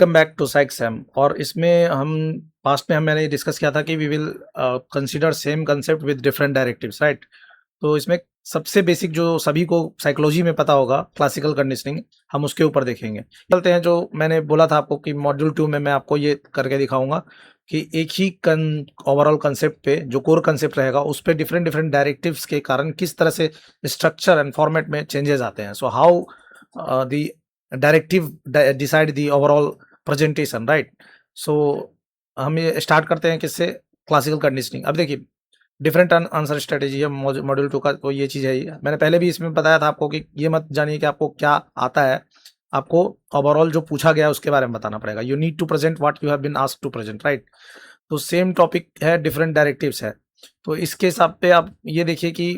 Come back to साइक्सएम और इसमें हम पास्ट में मैंने डिस्कस किया था कि we will consider same concept with different directives, right? तो इसमें सबसे बेसिक जो सभी को साइकोलॉजी में पता होगा, क्लासिकल कंडीशनिंग, हम उसके ऊपर देखेंगे। चलते हैं, जो मैंने बोला था आपको कि मॉड्यूल 2 में मैं आपको ये करके दिखाऊंगा कि एक ही ओवरऑल कंसेप्ट पे जो कोर कंसेप्ट रहेगा उस पे डिफरेंट डिफरेंट डायरेक्टिव्स के कारण किस तरह से स्ट्रक्चर एंड फॉर्मेट में चेंजेस आते हैं। So how the directive decide the overall presentation, right? So हम ये स्टार्ट करते हैं किससे? Classical conditioning. अब देखिए, डिफरेंट आंसर स्ट्रेटेजी है मॉड्यूल 2 का, तो ये चीज़ है ही। मैंने पहले भी इसमें बताया था आपको कि ये मत जानिए कि आपको क्या आता है, आपको ओवरऑल जो पूछा गया है उसके बारे में बताना पड़ेगा। You need to present what you have been asked to present, right? तो सेम टॉपिक है, डिफरेंट डायरेक्टिव्स है। तो इसके हिसाब पे आप ये देखिए कि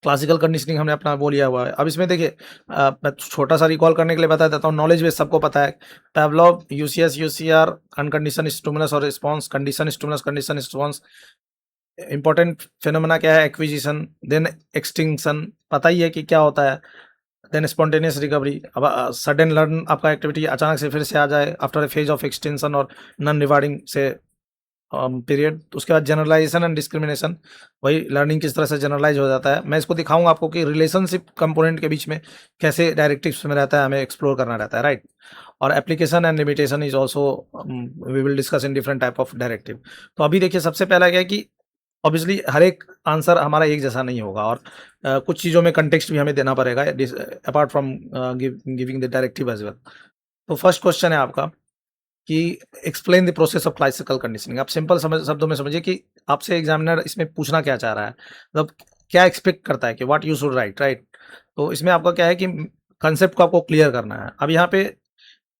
क्लासिकल कंडीशनिंग हमने अपना वो लिया हुआ है। अब इसमें देखिए, मैं छोटा सा रिकॉल करने के लिए बता देता हूँ। नॉलेज बेस सबको पता है, पैवलोव, यूसीएस, यूसीआर, अनकंडीशन स्टिमुलस और response, condition stimulus, condition response. Important phenomena क्या है? एक्विजिशन, देन एक्सटिंक्शन, पता ही है कि क्या होता है, देन स्पॉन्टेनियस रिकवरी। अब सडन लर्न आपका एक्टिविटी अचानक से फिर से आ जाए after A phase of extension और नॉन रिवार्डिंग से पीरियड। उसके बाद जनरलाइजेशन एंड डिस्क्रिमिनेशन, वही लर्निंग किस तरह से जनरलाइज हो जाता है। मैं इसको दिखाऊंगा आपको कि रिलेशनशिप कंपोनेंट के बीच में कैसे डायरेक्टिव्स में रहता है, हमें एक्सप्लोर करना रहता है, राइट? और application and limitation is also we will discuss in different type of directive. तो अभी देखिए, सबसे पहला क्या है कि ऑब्वियसली हर एक आंसर हमारा एक जैसा नहीं होगा और कुछ चीज़ों में कंटेक्स्ट भी हमें देना पड़ेगा apart from giving the directive as well. तो फर्स्ट क्वेश्चन है आपका कि explain the process of classical conditioning. आप सिंपल शब्दों में समझिए कि आपसे एग्जामिनर इसमें पूछना क्या चाह रहा है, मतलब क्या एक्सपेक्ट करता है कि what you should write, right? तो इसमें आपका क्या है कि कंसेप्ट को आपको क्लियर करना है। अब यहाँ पे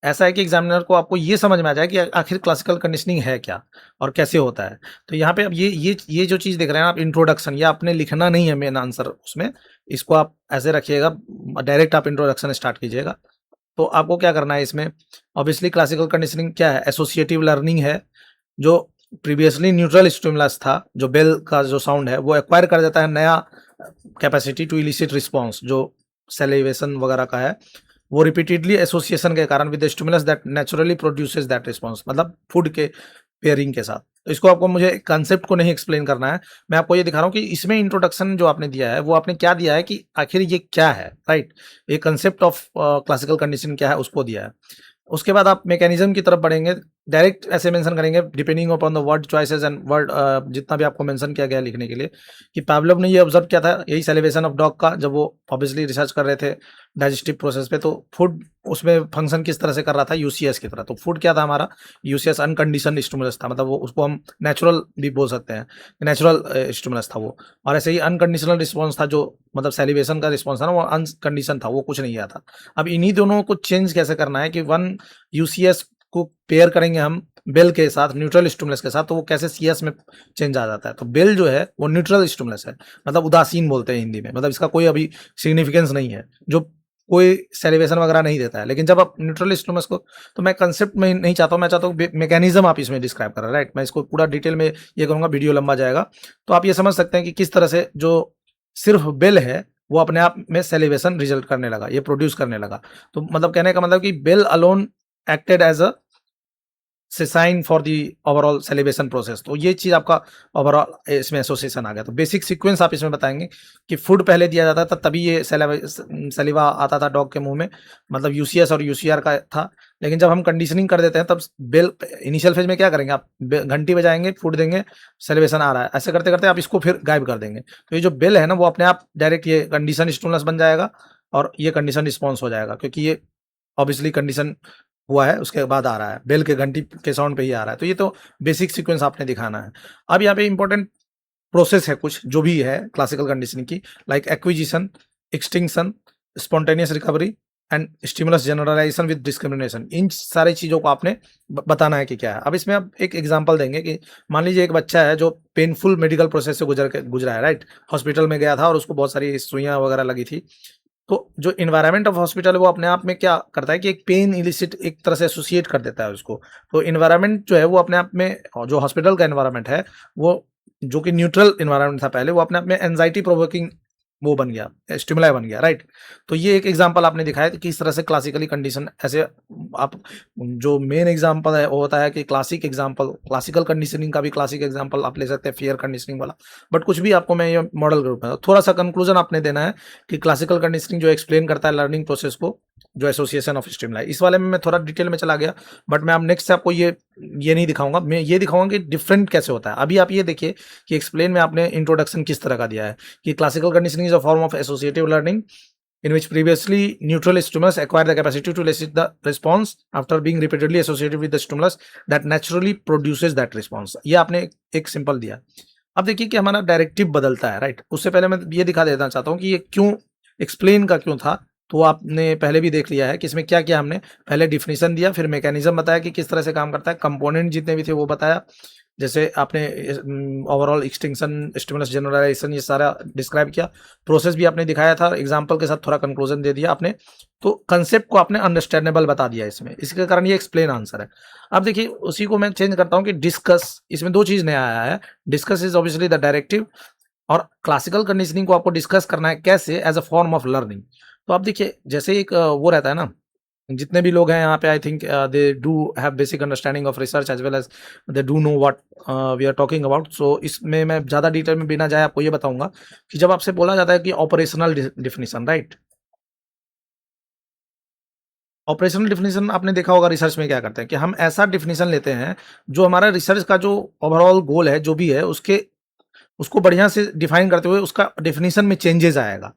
ऐसा है कि एग्जामिनर को आपको ये समझ में आ जाए कि आखिर क्लासिकल कंडीशनिंग है क्या और कैसे होता है। तो यहाँ पे अब ये जो चीज़ देख रहे हैं आप, इंट्रोडक्शन, ये आपने लिखना नहीं है मेन आंसर उसमें, इसको आप ऐसे रखिएगा, डायरेक्ट आप इंट्रोडक्शन स्टार्ट कीजिएगा। तो आपको क्या करना है इसमें? ऑब्वियसली क्लासिकल कंडीशनिंग क्या है? एसोसिएटिव लर्निंग है। जो प्रीवियसली न्यूट्रल स्टिमुलस था, जो बेल का जो साउंड है, वो एक्वायर कर देता है नया कैपेसिटी टू इलिसिट रिस्पॉन्स, जो सेलिवेशन वगैरह का है, वो रिपीटेडली एसोसिएशन के कारण with stimulus that naturally produces that response, मतलब फूड के पेयरिंग के साथ। तो इसको आपको, मुझे कंसेप्ट को नहीं एक्सप्लेन करना है, मैं आपको ये दिखा रहा हूँ कि इसमें इंट्रोडक्शन जो आपने दिया है वो आपने क्या दिया है कि आखिर ये क्या है, राइट? ये कंसेप्ट ऑफ क्लासिकल कंडीशन क्या है उसको दिया है। उसके बाद आप मैकेनिज्म की तरफ बढ़ेंगे, डायरेक्ट ऐसे मेंशन करेंगे depending upon the word choices and word, जितना भी आपको मेंशन किया गया लिखने के लिए, कि पावलोव ने ये ऑब्जर्व किया था, यही सेलिब्रेशन ऑफ डॉग का, जब वो ऑब्वियसली रिसर्च कर रहे थे डाइजेस्टिव प्रोसेस पे, तो फूड उसमें फंक्शन किस तरह से कर रहा था? यूसीएस की तरह। तो फूड क्या था हमारा? यूसीएस अनकंडीशन स्टिमुलस था, मतलब वो उसको हम नेचुरल भी बोल सकते हैं, नेचुरल स्टिमुलस था वो। और ऐसे ही अनकंडीशनल रिस्पॉन्स था, जो मतलब सेलिब्रेशन का रिस्पॉन्स था ना, वो अनकंडीशन था, वो कुछ नहीं गया था। अब इन्हीं दोनों को चेंज कैसे करना है कि वन यूसीएस को पेयर करेंगे हम बेल के साथ, न्यूट्रल स्टिमुलस के साथ, तो वो कैसे सीएस में चेंज आ जाता है। तो बेल जो है वो न्यूट्रल स्टिमुलस है, मतलब उदासीन बोलते हैं हिंदी में, मतलब इसका कोई अभी सिग्निफिकेंस नहीं है, जो कोई सेलिब्रेशन वगैरह नहीं देता है। लेकिन जब आप न्यूट्रल स्टिमुलस को, तो मैं कंसेप्ट में नहीं चाहता हूँ, मैं चाहता हूँ मैकेनिज्म आप इसमें डिस्क्राइब कर रहे हैं, राइट? मैं इसको पूरा डिटेल में ये करूँगा, वीडियो लंबा जाएगा। तो आप ये समझ सकते हैं कि किस तरह से जो सिर्फ बेल है वो अपने आप में सेलिब्रेशन रिजल्ट करने लगा, ये प्रोड्यूस करने लगा। तो मतलब कहने का मतलब कि bell alone acted as a से sign for the overall celebration process. तो ये चीज़ आपका ओवरऑल इसमें एसोसिएशन आ गया। तो बेसिक सीक्वेंस आप इसमें बताएंगे कि फूड पहले दिया जाता था, तभी ये सलीवा आता था डॉग के मुंह में, मतलब यूसीएस और यूसीआर का था। लेकिन जब हम कंडीशनिंग कर देते हैं, तब बेल इनिशियल फेज में क्या करेंगे आप? घंटी बजाएंगे, फूड देंगे, सेलिब्रेशन आ रहा है, ऐसे करते करते आप इसको फिर गायब कर देंगे। तो ये जो बेल है ना, वो अपने आप डायरेक्ट ये कंडीशन स्टिमुलस बन जाएगा और ये कंडीशन रिस्पॉन्स हो जाएगा, क्योंकि ये ऑब्वियसली कंडीशन हुआ है, उसके बाद आ रहा है, बेल के घंटी के साउंड पे ही आ रहा है। तो ये तो बेसिक सीक्वेंस आपने दिखाना है। अब यहाँ पे इंपॉर्टेंट प्रोसेस है कुछ जो भी है क्लासिकल कंडीशनिंग की, like acquisition, extinction, spontaneous recovery and stimulus generalization with discrimination. इन सारी चीज़ों को आपने बताना है कि क्या है। अब इसमें आप एक एग्जांपल देंगे कि मान लीजिए एक बच्चा है जो पेनफुल मेडिकल प्रोसेस से गुजरा है, राइट? हॉस्पिटल में गया था और उसको बहुत सारी सुइयाँ वगैरह लगी थी। तो जो इन्वायरमेंट ऑफ हॉस्पिटल है वो अपने आप में क्या करता है कि एक पेन इलिसिट एक तरह से एसोसिएट कर देता है उसको। तो इन्वायरमेंट जो है वो अपने आप में, जो हॉस्पिटल का इन्वायरमेंट है वो, जो कि न्यूट्रल इन्वायरमेंट था पहले, वो अपने आप में एंजाइटी प्रोवोकिंग वो बन गया, स्टिमुलाई बन गया, राइट। तो ये एक एग्जांपल आपने दिखाया कि किस तरह से क्लासिकली कंडीशन ऐसे आप, जो मेन एग्जांपल है वो होता है कि क्लासिक एग्जांपल, क्लासिकल कंडीशनिंग का भी क्लासिक एग्जांपल आप ले सकते हैं, फेयर कंडीशनिंग वाला। बट कुछ भी आपको मैं ये मॉडल ग्रुप है, थोड़ा सा कंक्लूजन आपने देना है कि क्लासिकल कंडीशनिंग जो एक्सप्लेन करता है लर्निंग प्रोसेस को, जो एसोसिएशन ऑफ स्टिमुलाई, इस वाले में मैं थोड़ा डिटेल में चला गया। बट मैं अब नेक्स्ट से आपको ये नहीं दिखाऊंगा, मैं ये दिखाऊंगा कि डिफरेंट कैसे होता है। अभी आप ये देखिए कि एक्सप्लेन में आपने इंट्रोडक्शन किस तरह का दिया है कि classical conditioning is a form of associative learning in which previously neutral stimulus acquire the capacity to elicit the response after being repeatedly associated with the stimulus that naturally produces that response। ये आपने एक simple दिया। अब देखिए कि हमारा directive बदलता है, राइट। उससे पहले मैं ये दिखा देना चाहता हूँ कि ये क्यों, एक्सप्लेन का क्यों था। तो आपने पहले भी देख लिया है कि इसमें क्या किया हमने, पहले डिफिनीशन दिया, फिर मैकेनिज्म बताया कि किस तरह से काम करता है, कंपोनेंट जितने भी थे वो बताया, जैसे आपने ओवरऑल एक्सटिंक्शन, स्टिमुलस जनरलाइजेशन, ये सारा डिस्क्राइब किया, प्रोसेस भी आपने दिखाया था, एग्जांपल के साथ थोड़ा कंक्लूजन दे दिया आपने। तो कंसेप्ट को आपने अंडरस्टैंडेबल बता दिया इसमें, इसके कारण ये एक्सप्लेन आंसर है। अब देखिए उसी को मैं चेंज करता हूँ कि डिस्कस, इसमें दो चीज नया आया है। Discuss is obviously the directive, और क्लासिकल कंडीशनिंग को आपको डिस्कस करना है कैसे, as a form of learning. तो आप देखिए जैसे एक वो रहता है ना, जितने भी लोग हैं यहाँ पे, I think they do have basic understanding of research as well as they do know what we are talking about. So इसमें मैं ज़्यादा डिटेल में बिना जाए आपको ये बताऊंगा कि जब आपसे बोला जाता है कि operational definition, right, operational definition आपने देखा होगा रिसर्च में क्या करते हैं कि हम ऐसा डिफिनीशन लेते हैं जो हमारा रिसर्च का जो ओवरऑल गोल है जो भी है उसके, उसको बढ़िया से डिफाइन करते हुए उसका डेफिनेशन में चेंजेस आएगा।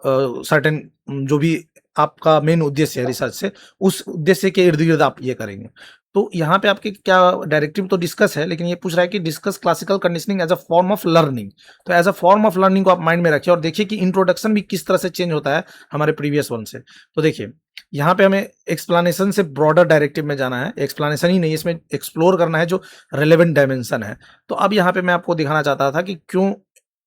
सर्टेन जो भी आपका मेन उद्देश्य है रिसर्च से, उस उद्देश्य के इर्द गिर्द आप ये करेंगे। तो यहाँ पे आपके क्या डायरेक्टिव तो डिस्कस है, लेकिन ये पूछ रहा है कि discuss classical conditioning as a form of learning. तो as a form of learning को आप माइंड में रखिए और देखिए कि इंट्रोडक्शन भी किस तरह से चेंज होता है हमारे प्रीवियस वन से। तो देखिए यहाँ पे हमें एक्सप्लेनेशन से ब्रॉडर डायरेक्टिव में जाना है, एक्सप्लेनेशन ही नहीं, इसमें एक्सप्लोर करना है जो रेलेवेंट डायमेंशन है। तो अब यहाँ पे मैं आपको दिखाना चाहता था कि क्यों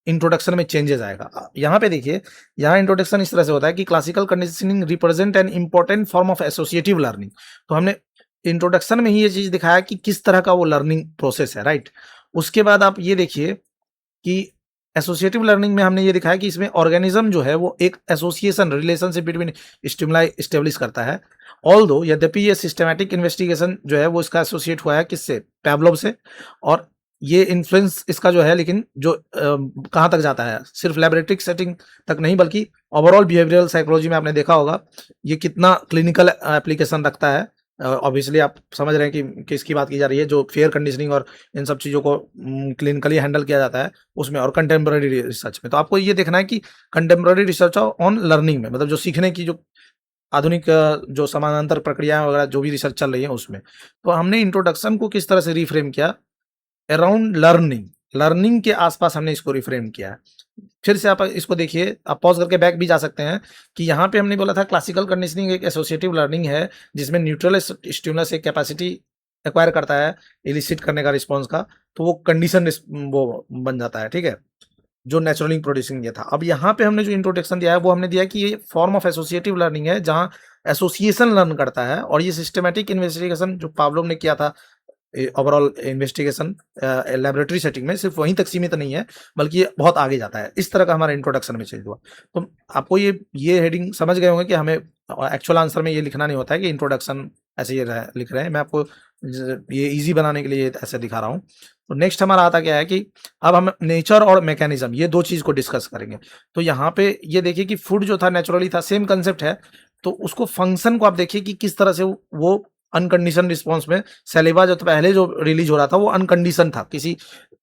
इंट्रोडक्शन में चेंजेस आएगा। यहाँ पे देखिए, यहाँ इंट्रोडक्शन इस तरह से होता है कि classical conditioning represent an important form of associative learning. तो हमने इंट्रोडक्शन में ही ये चीज दिखाया कि किस तरह का वो लर्निंग प्रोसेस है, राइट। उसके बाद आप ये देखिए कि एसोसिएटिव लर्निंग में हमने ये दिखाया कि इसमें ऑर्गेनिज्म जो है वो एक association, relationship between stimuli establish करता है। ऑल दो यद्यपि ये सिस्टमैटिक इन्वेस्टिगेशन जो है वो इसका एसोसिएट हुआ है किससे, पैवलोव से, और ये इन्फ्लुएंस इसका जो है, लेकिन जो कहाँ तक जाता है, सिर्फ लेबोरेटरी सेटिंग तक नहीं बल्कि ओवरऑल बिहेवियरल साइकोलॉजी में आपने देखा होगा ये कितना क्लिनिकल एप्लीकेशन रखता है। ऑब्वियसली आप समझ रहे हैं कि किसकी बात की जा रही है, जो फेयर कंडीशनिंग और इन सब चीज़ों को क्लिनिकली हैंडल किया जाता है उसमें, और कंटेम्प्रेरी रिसर्च में। तो आपको ये देखना है कि कंटेम्प्रेरी रिसर्च ऑन लर्निंग में, मतलब जो सीखने की जो आधुनिक जो समानांतर प्रक्रियाएं वगैरह जो भी रिसर्च चल रही है उसमें। तो हमने इंट्रोडक्शन को किस तरह से रिफ्रेम किया, अराउंड लर्निंग, लर्निंग के आसपास हमने इसको रिफ्रेम किया है। फिर से आप इसको देखिए, आप पॉज करके बैक भी जा सकते हैं कि यहाँ पे हमने बोला था क्लासिकल कंडीशनिंग एक एसोसिएटिव लर्निंग है जिसमें न्यूट्रल स्टिमुलस एक कैपेसिटी एक्वायर करता है इलिसिट करने का रिस्पॉन्स का, तो वो कंडीशन वो बन जाता है, ठीक है, जो नेचुरली प्रोड्यूसिंग ये था। अब यहाँ पे हमने जो इंट्रोडक्शन दिया है वो हमने दिया कि ये फॉर्म ऑफ एसोसिएटिव लर्निंग है जहाँ एसोसिएशन लर्न करता है, और ये सिस्टमैटिक इन्वेस्टिगेशन जो पावलोव ने किया था, ओवरऑल इन्वेस्टिगेशन लेबोरेटरी सेटिंग में, सिर्फ वहीं तक सीमित नहीं है बल्कि ये बहुत आगे जाता है। इस तरह का हमारा इंट्रोडक्शन में चेंज हुआ। तो आपको ये हेडिंग समझ गए होंगे कि हमें एक्चुअल आंसर में ये लिखना नहीं होता है कि इंट्रोडक्शन ऐसे ये लिख रहे हैं, मैं आपको ये इजी बनाने के लिए ऐसे दिखा रहा हूँ। तो नेक्स्ट हमारा आता क्या है कि अब हम नेचर और मैकेनिज्म, ये दो चीज को डिस्कस करेंगे। तो यहाँ पे ये देखिए कि फूड जो था नेचुरली था, सेम कंसेप्ट है, तो उसको फंक्शन को आप देखिए कि किस तरह से वो अनकंडीशन रिस्पॉन्स में, सैलिवा जो पहले जो रिलीज हो रहा था वो अनकंडीशन था, किसी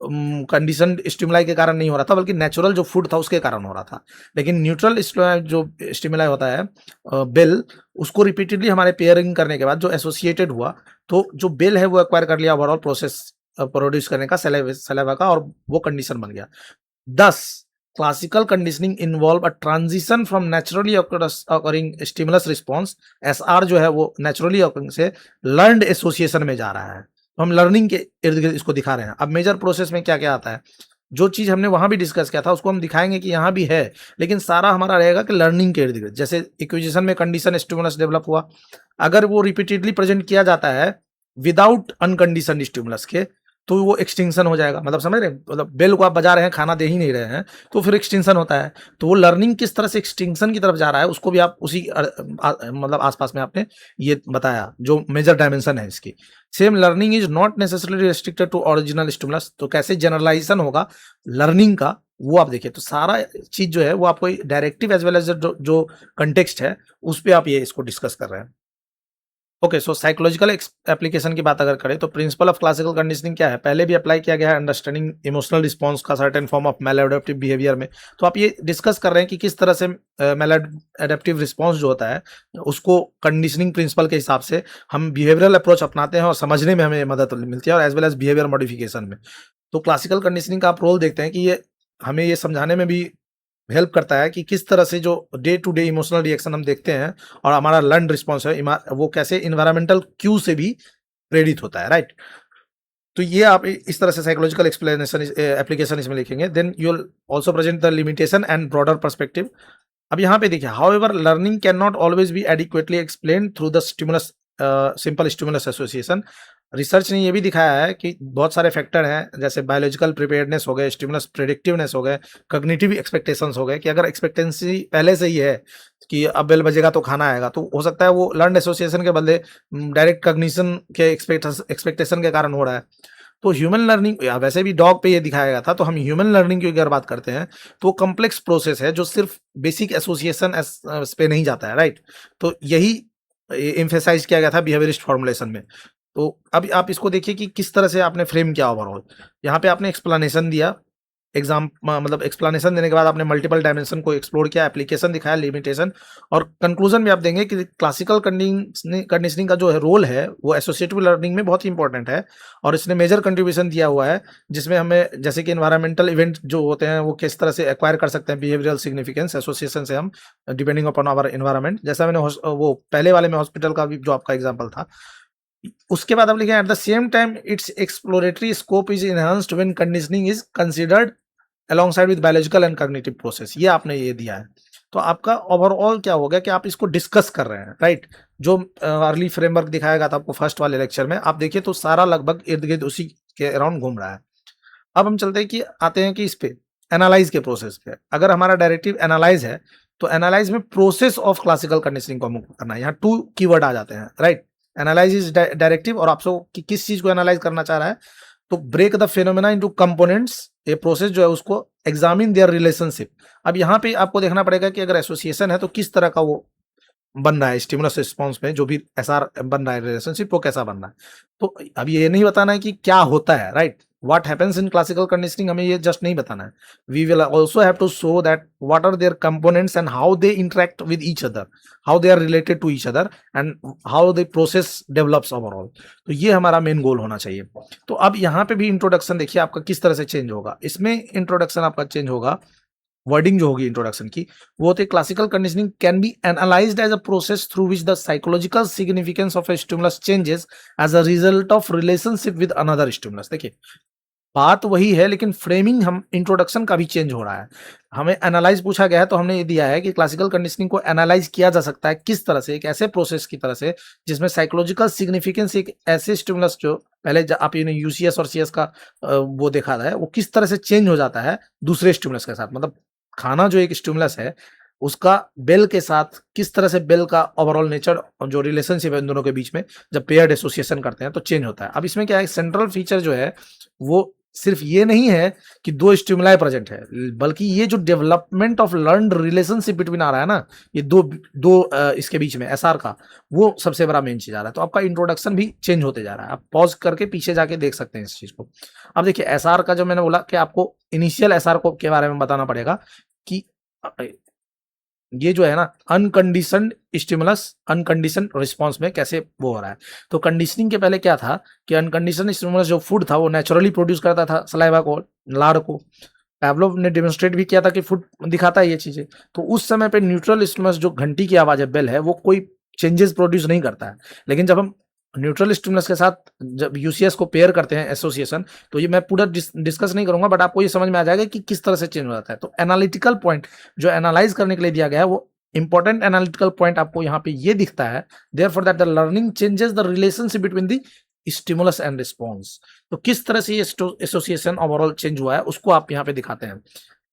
कंडीशन स्टिमुलाई के कारण नहीं हो रहा था बल्कि नेचुरल जो फूड था उसके कारण हो रहा था। लेकिन न्यूट्रल जो स्टिमुलाई होता है बेल, उसको रिपीटेडली हमारे पेयरिंग करने के बाद जो एसोसिएटेड हुआ, तो जो बेल है वो एक्वायर कर लिया ओवरऑल प्रोसेस प्रोड्यूस करने का सैलिवा का, और वो कंडीशन बन गया। दस classical conditioning involve a transition from naturally occurring stimulus response, SR जो है वो नेचुरली ऑकरिंग से लर्नड एसोसिएशन में जा रहा है। तो हम लर्निंग के इर्द गिर्द इसको दिखा रहे हैं। अब मेजर प्रोसेस में क्या क्या आता है, जो चीज हमने वहां भी डिस्कस किया था उसको हम दिखाएंगे कि यहाँ भी है, लेकिन सारा हमारा रहेगा कि लर्निंग के इर्द गिर्द। जैसे इक्विजिशन में कंडीशन स्टिमुलस डेवलप हुआ, अगर वो रिपीटेडली प्रेजेंट किया जाता है विदाउट अनकंडीशन स्टिमुलस के, तो वो एक्सटिंक्शन हो जाएगा, मतलब समझ रहे हैं, मतलब बेल को आप बजा रहे हैं, खाना दे ही नहीं रहे हैं, तो फिर एक्सटिंक्शन होता है। तो वो लर्निंग किस तरह से एक्सटिंक्शन की तरफ जा रहा है, उसको भी आप उसी मतलब आसपास में आपने ये बताया, जो मेजर डायमेंशन है इसकी। Same learning is not necessarily restricted to original stimulus, तो कैसे जनरलाइजेशन होगा लर्निंग का, वो आप देखिए। तो सारा चीज जो है वो आपको डायरेक्टिव एज वेल एज जो कंटेक्स्ट है उस पे आप ये इसको डिस्कस कर रहे हैं। ओके, सो साइकोलॉजिकल एप्लीकेशन की बात अगर करें तो प्रिंसिपल ऑफ क्लासिकल कंडीशनिंग क्या है, पहले भी अप्लाई किया गया है अंडरस्टैंडिंग इमोशनल रिस्पॉन्स का सर्टेन फॉर्म ऑफ मैलएडेप्टिव बिहेवियर में। तो आप ये डिस्कस कर रहे हैं कि किस तरह से मैलएडेप्टिव रिस्पॉन्स जो होता है उसको कंडीशनिंग प्रिंसिपल के हिसाब से हम बिहेवियरल अप्रोच अपनाते हैं और समझने में हमें मदद मिलती है, और as well as behaviour modification में। तो क्लासिकल कंडीशनिंग का आप रोल देखते हैं कि ये हमें ये समझाने में भी हेल्प करता है कि किस तरह से जो day to day emotional reaction हम देखते हैं और हमारा लर्न रिस्पॉन्स है वो कैसे इन्वायरमेंटल क्यू से भी प्रेरित होता है, राइट। तो ये आप इस तरह से साइकोलॉजिकल एक्सप्लेनेशन एप्लीकेशन इसमें लिखेंगे। Then you will also present the limitation and broader perspective. अब यहाँ पे देखिए, however learning can not always be adequately explain through the stimulus, simple stimulus association. Research ने ये भी दिखाया है कि बहुत सारे फैक्टर हैं, जैसे बायोलॉजिकल प्रिपेयर्डनेस हो गए, स्टिमुलस प्रेडिक्टिवनेस हो गए, कॉग्निटिव एक्सपेक्टेशंस हो गए, कि अगर एक्सपेक्टेंसी पहले से ही है कि अब बेल बजेगा तो खाना आएगा, तो हो सकता है वो लर्न एसोसिएशन के बदले डायरेक्ट कॉग्निशन के एक्सपेक्टेशन के कारण हो रहा है। तो ह्यूमन लर्निंग, या वैसे भी डॉग पे ये दिखाया गया था, तो हम ह्यूमन लर्निंग की अगर बात करते हैं तो कॉम्प्लेक्स प्रोसेस है जो सिर्फ बेसिक एसोसिएशन पे नहीं जाता है, राइट। तो यही एम्फेसाइज किया गया था बिहेवियरिस्ट फॉर्मुलेशन में। तो अब आप इसको देखिए कि किस तरह से आपने फ्रेम किया ओवरऑल। यहाँ पे आपने एक्सप्लेनेशन दिया, मतलब एक्सप्लेनेशन देने के बाद आपने मल्टीपल डायमेंशन को एक्सप्लोर किया, एप्लीकेशन दिखाया, लिमिटेशन, और कंक्लूजन में आप देंगे कि क्लासिकल कंडीशनिंग का जो है रोल है वो एसोसिएटिव लर्निंग में बहुत ही इंपॉर्टेंट है, और इसने मेजर कंट्रीब्यूशन दिया हुआ है, जिसमें हमें जैसे कि इन्वायरमेंटल इवेंट जो होते हैं वो किस तरह से एक्वायर कर सकते हैं बिहेवियरल सिग्निफिकेंस एसोसिएशन से हम, डिपेंडिंग अपॉन आवर इन्वायरमेंट। जैसा मैंने वो पहले वाले में हॉस्पिटल का भी जो आपका एग्जाम्पल था। उसके बाद आप लिखें, at the same time it's exploratory scope is enhanced when conditioning is considered alongside with biological and cognitive process. ये आपने ये दिया है। तो आपका ओवरऑल क्या हो गया कि आप इसको डिस्कस कर रहे हैं, राइट। जो अर्ली फ्रेमवर्क दिखाया गया था आपको फर्स्ट वाले लेक्चर में, आप देखिए तो सारा लगभग इर्द गिर्द उसी के अराउंड घूम रहा है। अब हम चलते हैं कि आते हैं कि इस पे एनालाइज के प्रोसेस पे। अगर हमारा डायरेक्टिव एनालाइज है तो एनालाइज में प्रोसेस ऑफ क्लासिकल कंडीशनिंग को हमको करना है। यहाँ 2 कीवर्ड आ जाते हैं, राइट। एनालाइज इज डायरेक्टिव, और आपसे कि किस चीज को एनालाइज करना चाह रहा है, तो break the phenomena into components. ये प्रोसेस जो है उसको एग्जामिन देयर रिलेशनशिप। अब यहाँ पे आपको देखना पड़ेगा कि अगर एसोसिएशन है तो किस तरह का वो बन रहा है, स्टिमुलस रिस्पॉन्स में जो भी एसआर बन रहा है रिलेशनशिप वो कैसा बन रहा है। तो अब ये नहीं बताना है कि क्या होता है, right. What happens in classical conditioning हमें ये जस्ट नहीं बताना है। We will also have to show that what are their components and how they interact with each other, how they are related to each other, and how the process develops overall. तो ये हमारा main goal होना चाहिए। तो अब यहाँ पे भी इंट्रोडक्शन देखिए आपका किस तरह से चेंज होगा। इसमें इंट्रोडक्शन आपका चेंज होगा, वर्डिंग जो होगी इंट्रोडक्शन की वो होती है, classical conditioning can be analysed as a process through which the psychological significance of a stimulus changes as a result of relationship with another stimulus. देखिए बात वही है, लेकिन फ्रेमिंग हम इंट्रोडक्शन का भी चेंज हो रहा है। हमें एनालाइज पूछा गया है तो हमने ये दिया है कि क्लासिकल कंडीशनिंग को एनालाइज किया जा सकता है किस तरह से, एक ऐसे प्रोसेस की तरह से जिसमें साइकोलॉजिकल सिग्निफिकेंस एक ऐसे स्टिमुलस जो पहले आप यूसीएस और सीएस का वो देखा है वो किस तरह से चेंज हो जाता है दूसरे स्टिमुलस के साथ। मतलब खाना जो एक स्टिमुलस है उसका बेल के साथ किस तरह से बेल का ओवरऑल नेचर और जो रिलेशनशिप है इन दोनों के बीच में जब पेयर्ड एसोसिएशन करते हैं तो चेंज होता है। अब इसमें क्या है, सेंट्रल फीचर जो है वो सिर्फ ये नहीं है कि 2 स्टिमुलाई प्रेजेंट है, बल्कि ये जो development of learned relationship between आ रहा है ना, ये दो इसके बीच में एसआर का, वो सबसे बड़ा मेन चीज आ रहा है। तो आपका इंट्रोडक्शन भी चेंज होते जा रहा है। आप पॉज करके पीछे जाके देख सकते हैं इस चीज को। अब देखिए एसआर का जो मैंने बोला कि आपको इनिशियल एसआर को के बारे में बताना पड़ेगा कि ये जो है ना अनकंडीशनड स्टिमुलस अनकंडीशन रिस्पांस में कैसे वो हो रहा है। तो कंडीशनिंग के पहले क्या था कि अनकंडीशन स्टिमुलस जो फूड था वो नेचुरली प्रोड्यूस करता था सलाइवा को, लार को। पैवलोव ने डेमोन्स्ट्रेट भी किया था कि फूड दिखाता है ये चीजें। तो उस समय पे न्यूट्रल स्टिमुलस जो घंटी की आवाज है, बेल है, वो कोई चेंजेस प्रोड्यूस नहीं करता है। लेकिन जब हम न्यूट्रल स्टिमुलस के साथ जब यूसीएस को पेयर करते हैं एसोसिएशन, तो ये मैं पूरा डिस्कस नहीं करूंगा, बट आपको ये समझ में आ जाएगा कि किस तरह से चेंज हो जाता है। तो एनालिटिकल पॉइंट जो एनालाइज करने के लिए दिया गया है वो इंपॉर्टेंट एनालिटिकल पॉइंट आपको यहाँ पे ये दिखता है, therefore that the learning changes the relationship between the stimulus and response. तो किस तरह से ये एसोसिएशन ओवरऑल चेंज हुआ है उसको आप यहाँ पे दिखाते हैं।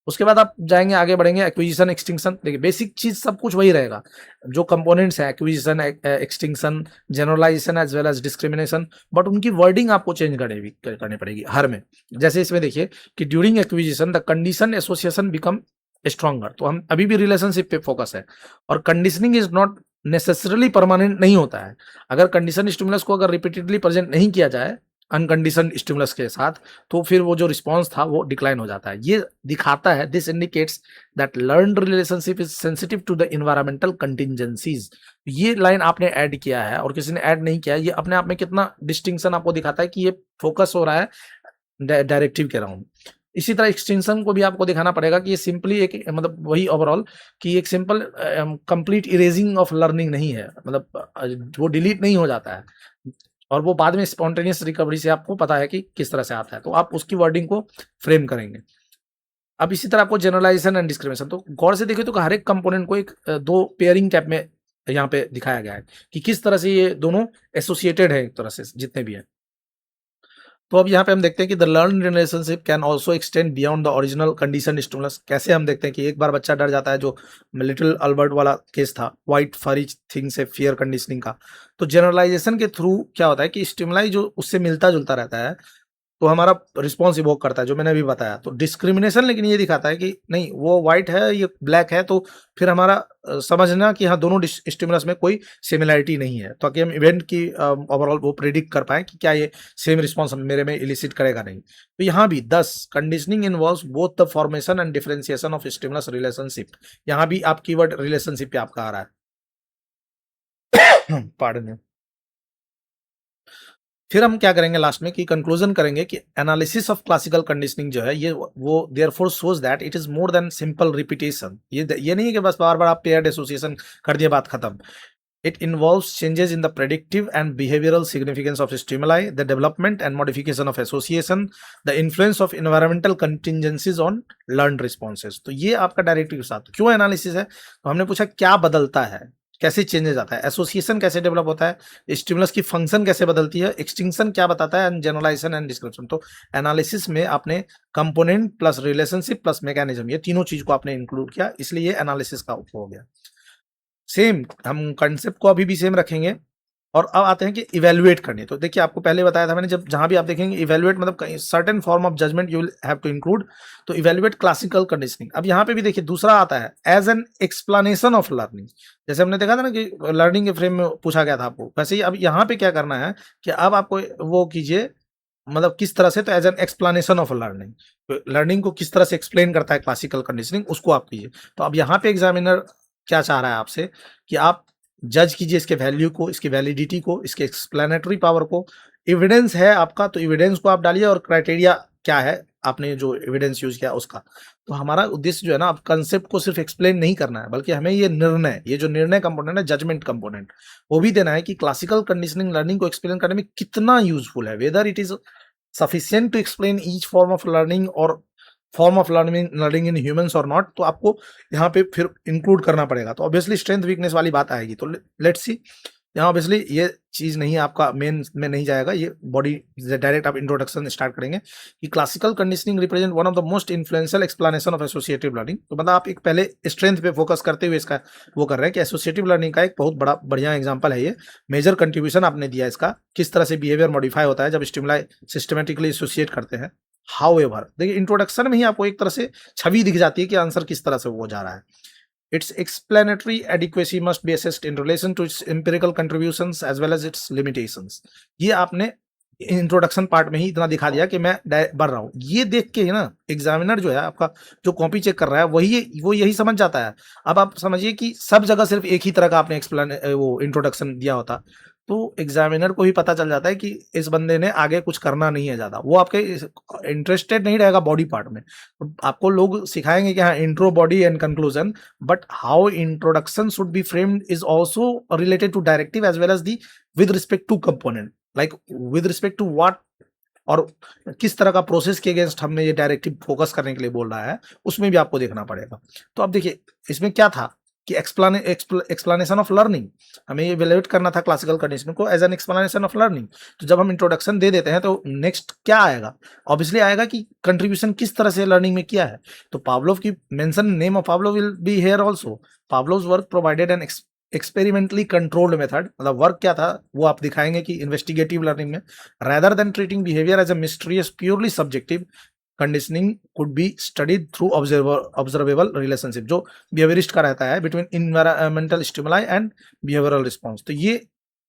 उसके बाद आप जाएंगे, आगे बढ़ेंगे, एक्विजिशन एक्सटिंक्शन। देखिए बेसिक चीज सब कुछ वही रहेगा, जो कंपोनेंट्स हैं acquisition, extinction, generalisation as well as discrimination, but उनकी वर्डिंग आपको चेंज करनी पड़ेगी हर में। जैसे इसमें देखिए कि during acquisition the condition association become stronger, तो हम अभी भी रिलेशनशिप पे फोकस है, और conditioning is not necessarily permanent नहीं होता है। अगर कंडीशन स्टिमुलस को अगर रिपीटेडली प्रेजेंट नहीं किया जाए अनकंडीशन स्टिमुलस के साथ, तो फिर वो जो रिस्पॉन्स था वो डिक्लाइन हो जाता है। ये दिखाता है, this indicates that learned relationship is sensitive to the environmental contingencies. ये लाइन आपने ऐड किया है और किसी ने ऐड नहीं किया, ये अपने आप में कितना डिस्टिंक्शन आपको दिखाता है कि ये फोकस हो रहा है डायरेक्टिव के अराउंड। इसी तरह एक्सटेंशन को भी आपको दिखाना पड़ेगा कि ये सिंपली एक मतलब वही ओवरऑल कि एक simple complete erasing of learning नहीं है, मतलब वो डिलीट नहीं हो जाता है, और वो बाद में स्पॉन्टेनियस रिकवरी से आपको पता है कि किस तरह से आता है, तो आप उसकी वर्डिंग को फ्रेम करेंगे। अब इसी तरह आपको जनरलाइजेशन एंड डिस्क्रिमिनेशन, तो गौर से देखिए तो हर एक कंपोनेंट को एक दो पेयरिंग टाइप में यहाँ पे दिखाया गया है कि किस तरह से ये दोनों एसोसिएटेड है एक तरह से जितने भी हैं। तो अब यहाँ पे हम देखते हैं कि the learn relationship can also extend beyond the original condition stimulus. कैसे हम देखते हैं कि एक बार बच्चा डर जाता है, जो लिटिल अल्बर्ट वाला केस था, व्हाइट फरी थिंग से फियर कंडीशनिंग का, तो जनरलाइजेशन के थ्रू क्या होता है कि स्टिमुलाई जो उससे मिलता जुलता रहता है तो हमारा रिस्पॉन्स इवोक करता है, जो मैंने अभी बताया। तो डिस्क्रिमिनेशन लेकिन ये दिखाता है कि नहीं वो व्हाइट है ये ब्लैक है, तो फिर हमारा समझना कि हाँ दोनों स्टिमुलस में कोई सिमिलैरिटी नहीं है, ताकि हम इवेंट की ओवरऑल वो प्रिडिक्ट कर पाए कि क्या ये सेम रिस्पॉन्स मेरे में इलिसिट करेगा नहीं। तो यहाँ भी 10 conditioning involves both the formation and differentiation of stimulus relationship. यहाँ भी आप कीवर्ड रिलेशनशिप पे आपका आ रहा है पार्डन। फिर हम क्या करेंगे लास्ट में कि कंक्लूजन करेंगे कि एनालिसिस ऑफ क्लासिकल कंडीशनिंग जो है ये वो therefore shows that it is more than simple repetition. ये नहीं है कि बस बार बार आप पेयर्ड एसोसिएशन कर दिए बात खत्म। It involves changes in the predictive and behavioral significance of stimuli, the development and modification of association, the influence of environmental contingencies on learned responses। तो ये आपका डायरेक्टिव के साथ क्यों एनालिसिस है, तो हमने पूछा क्या बदलता है, कैसे चेंजेस आता है, एसोसिएशन कैसे डेवलप होता है, स्टिमुलस की फंक्शन कैसे बदलती है, एक्सटिंक्शन क्या बताता है, एंड जनरलाइजेशन एंड डिस्क्रिप्शन। तो एनालिसिस में आपने component plus relationship plus mechanism, ये तीनों चीज को आपने इंक्लूड किया, इसलिए ये एनालिसिस का हो गया। सेम हम कंसेप्ट को अभी भी सेम रखेंगे, और अब आते हैं कि इवेल्युएट करनी। तो देखिए आपको पहले बताया था मैंने, जब जहां भी आप देखेंगे इवेल्युएट मतलब certain form of judgement you will have to include, तो इवेल्युएट क्लासिकल कंडीशनिंग। अब यहाँ पे भी देखिए दूसरा आता है as an explanation of learning. जैसे हमने देखा था ना कि लर्निंग के फ्रेम में पूछा गया था आपको, वैसे ही अब यहाँ पे क्या करना है कि अब आपको वो कीजिए, मतलब किस तरह से, तो as an explanation of learning, learning को किस तरह से एक्सप्लेन करता है क्लासिकल कंडीशनिंग, उसको आप कीजिए। तो अब यहाँ पे एग्जामिनर क्या चाह रहा है आपसे कि आप जज कीजिए इसके वैल्यू को, इसकी वैलिडिटी को, इसके एक्सप्लेनेटरी पावर को। एविडेंस है आपका तो एविडेंस को आप डालिए, और क्राइटेरिया क्या है आपने जो एविडेंस यूज किया उसका। तो हमारा उद्देश्य जो है ना, अब कंसेप्ट को सिर्फ एक्सप्लेन नहीं करना है, बल्कि हमें ये जो निर्णय कंपोनेंट है, जजमेंट कंपोनेंट, वो भी देना है कि क्लासिकल कंडीशनिंग लर्निंग को एक्सप्लेन करने में कितना यूजफुल है, whether it is sufficient to explain each form of learning और form of learning in humans और नॉट। तो आपको यहाँ पे फिर इंक्लूड करना पड़ेगा, तो ऑब्वियसली स्ट्रेंथ वीकनेस वाली बात आएगी। तो लेट्स सी, यहाँ ऑब्वियसली ये चीज नहीं आपका मेन में नहीं जाएगा, ये बॉडी डायरेक्ट आप इंट्रोडक्शन स्टार्ट करेंगे कि classical conditioning represent one of the most influential explanation of associative learning. तो मतलब आप एक पहले स्ट्रेंथ पे फोकस करते हुए इसका वो कर रहे हैं कि एसोसिएटिव लर्निंग का एक बहुत बड़ा बढ़िया एग्जाम्पल है ये, मेजर कंट्रीब्यूशन आपने दिया इसका, किस तरह से बिहेवियर मॉडिफाई होता है जब स्टिमुलाई सिस्टमेटिकली एसोसिएट करते हैं। हाउएवर देखिए इंट्रोडक्शन में ही आपको एक तरह से छवि दिख जाती है कि आंसर किस तरह से वो जा रहा है। Its explanatory adequacy must be assessed in relation to its empirical contributions as well as its limitations। ये आपने इंट्रोडक्शन पार्ट में ही इतना दिखा दिया कि मैं बढ़ रहा हूँ, ये देख के ही ना एग्जामिनर जो है आपका जो कॉपी चेक कर रहा है वो यही समझ जाता है। अब आप समझिए कि सब जगह सिर्फ एक ही तरह का आपने वो इंट्रोडक्शन दिया होता, तो एग्जामिनर को भी पता चल जाता है कि इस बंदे ने आगे कुछ करना नहीं है ज्यादा, वो आपके इंटरेस्टेड नहीं रहेगा बॉडी पार्ट में। तो आपको लोग सिखाएंगे कि हाँ intro, body and conclusion, but how introduction should be framed is also related to directive as well as the with respect to component, like with respect to what, और किस तरह का प्रोसेस के अगेंस्ट हमने ये डायरेक्टिव फोकस करने के लिए बोल रहा है, उसमें भी आपको देखना पड़ेगा। तो अब देखिए इसमें क्या था कि एक्सप्लेनेशन ऑफ लर्निंग, हमें ये इवेल्युएट करना था क्लासिकल कंडीशनिंग को as an explanation of learning. तो जब हम इंट्रोडक्शन दे देते हैं तो नेक्स्ट क्या आएगा, ऑब्वियसली आएगा कि कंट्रीब्यूशन किस तरह से लर्निंग में किया है। तो पावलोव की mention name of Pavlov will be here also. Pavlov's work provided an experimentally controlled method, मतलब वर्क क्या था वो आप दिखाएंगे कि इन्वेस्टिगेटिव लर्निंग में, rather than treating behavior as a mysterious purely subjective, conditioning could be studied through observable relationship, जो behaviourist का रहता है between environmental stimuli and behavioral response। तो ये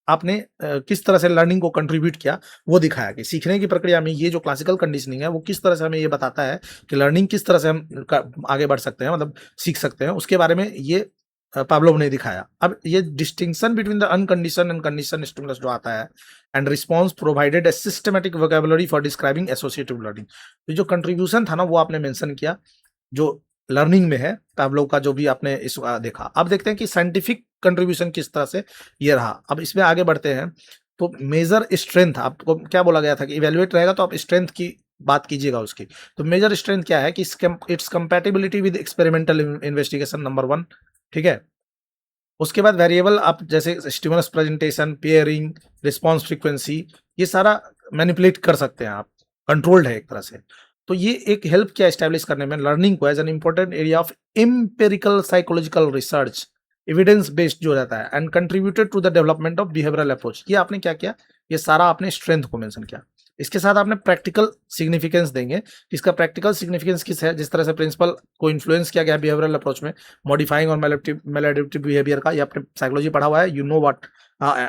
आपने किस तरह से लर्निंग को कंट्रीब्यूट किया वो दिखाया कि सीखने की प्रक्रिया में ये जो क्लासिकल कंडीशनिंग है वो किस तरह से हमें ये बताता है कि लर्निंग किस तरह से हम आगे बढ़ सकते हैं, मतलब सीख सकते हैं, उसके बारे में ये पावलोव ने दिखाया। अब ये distinction between the uncondition and condition stimulus जो आता है and response provided a systematic vocabulary for describing associative learning, तो जो कंट्रीब्यूशन था ना वो आपने मेंशन किया जो लर्निंग में है पावलोव का, जो भी आपने इस देखा। अब देखते हैं कि साइंटिफिक कंट्रीब्यूशन किस तरह से ये रहा। अब इसमें आगे बढ़ते हैं तो मेजर स्ट्रेंथ, आपको क्या बोला गया था कि इवेल्युएट रहेगा तो आप स्ट्रेंथ की बात कीजिएगा उसकी। तो मेजर स्ट्रेंथ क्या है कि it's compatibility with experimental investigation, number 1, ठीक है। उसके बाद वेरिएबल आप जैसे stimulus presentation, pairing, response frequency, ये सारा मैनिपुलेट कर सकते हैं आप, कंट्रोल्ड है एक तरह से। तो ये एक हेल्प किया एस्टैब्लिश करने में लर्निंग को as an important area of empirical psychological research, evidence based जो रहता है, and contributed to the development of behavioural approach. ये आपने क्या किया, ये सारा आपने स्ट्रेंथ को मेंशन किया। इसके साथ आपने प्रैक्टिकल सिग्निफिकेंस देंगे, इसका प्रैक्टिकल सिग्निफिकेंस किस है, जिस तरह से प्रिंसिपल को इन्फ्लुएंस किया गया बिहेवियरल अप्रोच में, मॉडिफाइंग और मैलेडिप्टिव बिहेवियर का, ये आपने साइकोलॉजी पढ़ा हुआ है, you know what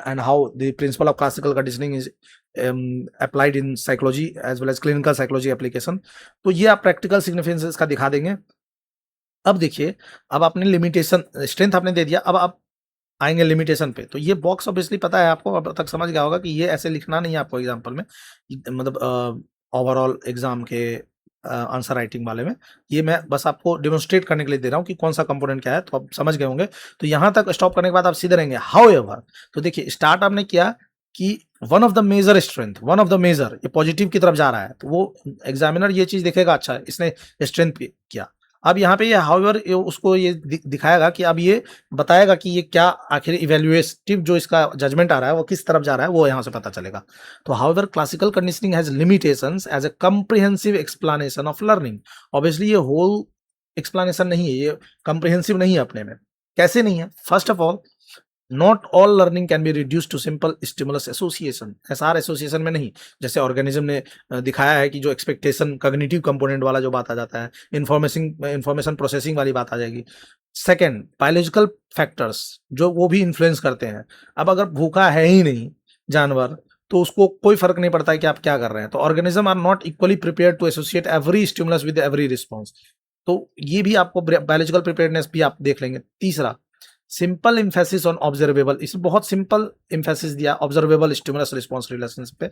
and how the principle of classical conditioning is applied in psychology as well as clinical psychology application. तो ये आप प्रैक्टिकल सिग्निफिकेंस का दिखा देंगे। अब देखिए, अब आपने लिमिटेशन, स्ट्रेंथ आपने दे दिया, अब आप आएंगे लिमिटेशन पे। तो ये बॉक्स ऑब्वियसली पता है आपको, अब तक समझ गया होगा कि ये ऐसे लिखना नहीं है आपको एग्जाम्पल में, मतलब ओवरऑल एग्जाम के आंसर राइटिंग वाले में। ये मैं बस आपको डेमोन्स्ट्रेट करने के लिए दे रहा हूँ कि कौन सा कंपोनेंट क्या है, तो आप समझ गए होंगे। तो यहाँ तक स्टॉप करने के बाद आप सीधे रहेंगे हाउएवर। तो देखिए स्टार्ट आपने किया कि one of the major strength, one of the major, ये पॉजिटिव की तरफ जा रहा है, तो वो एग्जामिनर ये चीज देखेगा, अच्छा इसने स्ट्रेंथ किया। अब यहाँ पे ये हाउएवर उसको ये दिखाएगा कि अब ये बताएगा कि ये क्या आखिर इवेल्युएटिव जो इसका जजमेंट आ रहा है वो किस तरफ जा रहा है, वो यहाँ से पता चलेगा। तो however classical conditioning has limitations as a comprehensive explanation of learning. Obviously ये होल एक्सप्लेनेशन नहीं है, ये कम्प्रिहेंसिव नहीं है अपने में। कैसे नहीं है? First of all, not all learning can be reduce to simple stimulus association, S R association में नहीं। जैसे ऑर्गेनिज्म ने दिखाया है कि जो एक्सपेक्टेशन कॉग्निटिव कंपोनेंट वाला जो बात आ जाता है, इंफॉर्मेशन प्रोसेसिंग वाली बात आ जाएगी। सेकेंड, बायोलॉजिकल फैक्टर्स जो वो भी इन्फ्लुएंस करते हैं। अब अगर भूखा है ही नहीं जानवर तो उसको कोई फर्क नहीं पड़ता है कि आप क्या कर रहे हैं। तो organism are not equally prepared to associate every stimulus with every response. तो ये भी आपको बायोलॉजिकल प्रिपेयर्डनेस भी आप देख लेंगे। तीसरा, सिंपल इम्फेसिस ऑन ऑब्जर्वेबल, इसमें बहुत सिंपल इम्फेसिस दिया ऑब्जर्वेबल स्टिमुलस रिस्पॉन्स रिलेशंस पे।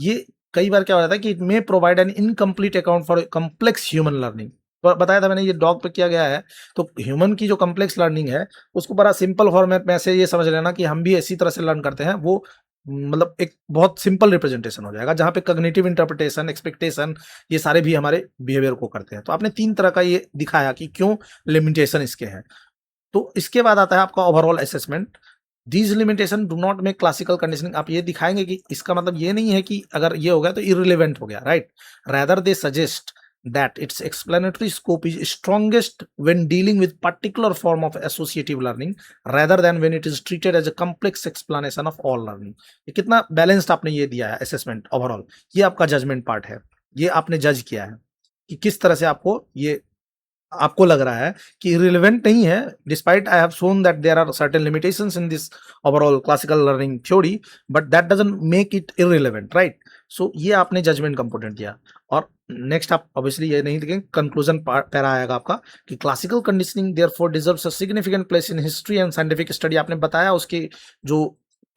ये कई बार क्या हो जाता है कि it may provide an incomplete account for complex human learning. बताया था मैंने, ये डॉग पे किया गया है। तो ह्यूमन की जो कॉम्प्लेक्स लर्निंग है उसको बड़ा सिंपल फॉर्मेट में ऐसे ये समझ लेना कि हम भी इसी तरह से लर्न करते हैं, वो मतलब एक बहुत सिंपल रिप्रेजेंटेशन हो जाएगा, जहां पे कॉग्निटिव इंटरप्रिटेशन, एक्सपेक्टेशन, ये सारे भी हमारे बिहेवियर को करते हैं। तो आपने 3 तरह का ये दिखाया कि क्यों लिमिटेशन इसके हैं। तो इसके बाद आता है आपका overall assessment. These limitation do not make classical conditioning, आप ये दिखाएंगे कि इसका मतलब ये नहीं है कि अगर ये हो गया तो इररिलेवेंट हो गया, right. Rather they suggest that its explanatory scope is strongest when dealing with particular form of associative learning rather than when it is treated as a complex explanation of all learning। ये कितना balanced आपने ये दिया है assessment overall. ये आपका judgement part है, ये आपने जज किया है कि किस तरह से आपको ये आपको लग रहा है कि रिलेवेंट नहीं है, despite I have shown that there are certain limitations in this overall classical learning theory, but that doesn't make it irrelevant, right. So ये आपने जजमेंट कंपोनेंट दिया। और नेक्स्ट आप ऑब्वियसली ये नहीं देखेंगे, कंक्लूजन पैरा आएगा आपका कि classical conditioning therefore deserves a significant place in history and scientific study. आपने बताया उसकी जो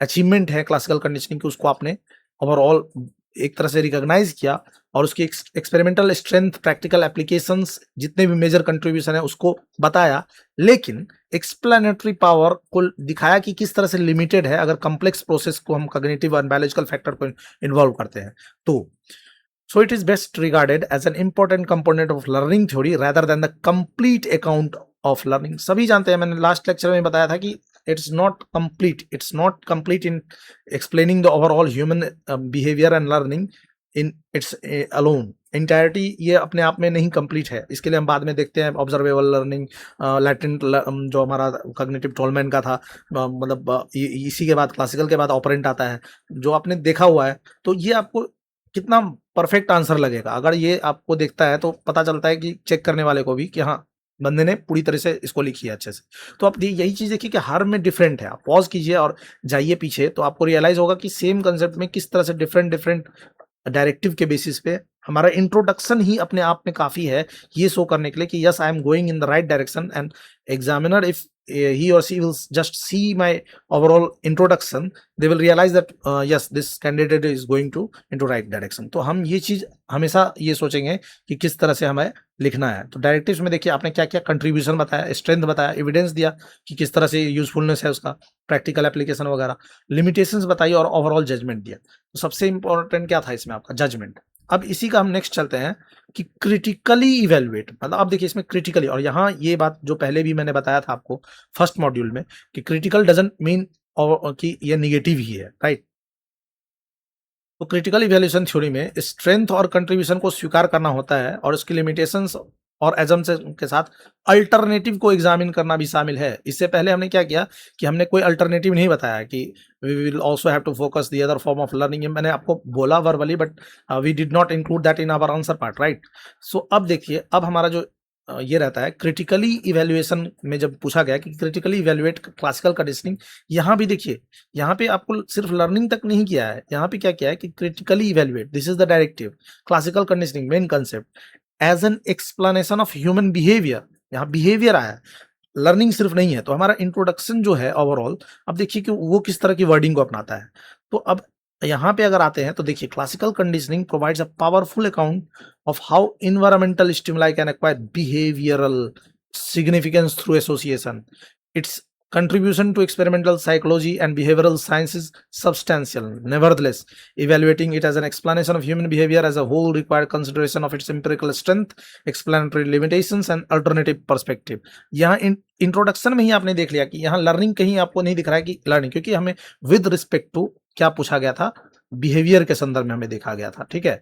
अचीवमेंट है क्लासिकल कंडीशनिंग की, उसको आपने ओवरऑल एक तरह से रिकॉग्नाइज किया और उसकी एक्सपेरिमेंटल स्ट्रेंथ, प्रैक्टिकल एप्लीकेशंस, जितने भी मेजर कंट्रीब्यूशन है उसको बताया। लेकिन एक्सप्लेनेटरी पावर को दिखाया कि किस तरह से लिमिटेड है अगर कॉम्प्लेक्स प्रोसेस को हम कॉग्निटिव और बायोलॉजिकल फैक्टर को इन्वॉल्व करते हैं। तो so it is best regarded as an important component of learning theory rather than the complete account of learning. सभी जानते हैं, मैंने लास्ट लेक्चर में बताया था कि it's not complete in explaining the overall human behaviour and learning in its alone. Entirety ये अपने आप में नहीं कंप्लीट है, इसके लिए हम बाद में देखते हैं ऑब्जर्वेबल लर्निंग, लैटेंट जो हमारा कॉग्निटिव टोलमैन का था, मतलब इसी के बाद क्लासिकल के बाद ऑपरेंट आता है, जो आपने देखा हुआ है। तो ये आपको कितना परफेक्ट आंसर लगेगा, अगर ये आपको देखता है तो पता चलता है कि चेक करने वाले को भी कि हाँ बंदे ने पूरी तरह से इसको लिखी है अच्छे से। तो आप यही चीज देखिए कि हर में डिफरेंट है। आप पॉज कीजिए और जाइए पीछे, तो आपको रियलाइज होगा कि सेम कंसेप्ट में किस तरह से डिफरेंट डिफरेंट डायरेक्टिव के बेसिस पे हमारा इंट्रोडक्शन ही अपने आप में काफी है ये शो करने के लिए कि yes I am going in the right direction. And examiner if he or she will just see my overall introduction, they will realize that yes this candidate is going to into right direction। तो हम ये चीज हमेशा ये सोचेंगे कि किस तरह से हमें लिखना है। तो डायरेक्टिव्स में देखिए आपने क्या क्या कंट्रीब्यूशन बताया, स्ट्रेंथ बताया, एविडेंस दिया कि किस तरह से यूजफुलनेस है उसका, प्रैक्टिकल एप्लीकेशन वगैरह, लिमिटेशंस बताई और ओवरऑल जजमेंट दिया। तो सबसे इंपॉर्टेंट क्या था इसमें आपका जजमेंट। अब इसी का हम नेक्स्ट चलते हैं कि क्रिटिकली इवेल्युएट, मतलब आप देखिए इसमें क्रिटिकली, और यहाँ ये बात जो पहले भी मैंने बताया था आपको फर्स्ट मॉड्यूल में कि क्रिटिकल डजंट मीन कि ये निगेटिव ही है, राइट। तो क्रिटिकल इवैल्यूएशन थ्योरी में स्ट्रेंथ और कंट्रीब्यूशन को स्वीकार करना होता है और उसकी लिमिटेशंस और एजम्पशन के साथ अल्टरनेटिव को एग्जामिन करना भी शामिल है। इससे पहले हमने क्या किया कि हमने कोई अल्टरनेटिव नहीं बताया कि we will also have to focus the other form of learning. मैंने आपको बोला verbally, but we did not include that in our answer part, right. So अब देखिए, अब हमारा जो ये रहता है क्रिटिकली इवैल्यूएशन में जब पूछा गया कि क्रिटिकली इवैल्यूएट क्लासिकल कंडीशनिंग, यहाँ भी देखिए, यहाँ पे आपको सिर्फ लर्निंग तक नहीं किया है, यहाँ पे क्या किया है कि critically evaluate, this is the directive classical conditioning main concept as an explanation of human behaviour. यहाँ बिहेवियर आया, लर्निंग सिर्फ नहीं है। तो हमारा इंट्रोडक्शन जो है ओवरऑल, अब देखिए कि वो किस तरह की वर्डिंग को अपनाता है। तो अब यहाँ पे अगर आते हैं तो देखिए classical conditioning provides a powerful account of how environmental stimuli can acquire behavioral significance through association. Its contribution to experimental psychology and behavioral science is substantial. Nevertheless, evaluating it as an explanation of human behavior as a whole required consideration of its empirical strength, explanatory limitations and alternative perspective. यहाँ introduction में ही आपने देख लिया कि यहाँ learning कहीं आपको नहीं दिख रहा है कि लर्निंग, क्योंकि हमें विद रिस्पेक्ट टू क्या पूछा गया था, बिहेवियर के संदर्भ में हमें देखा गया था, ठीक है।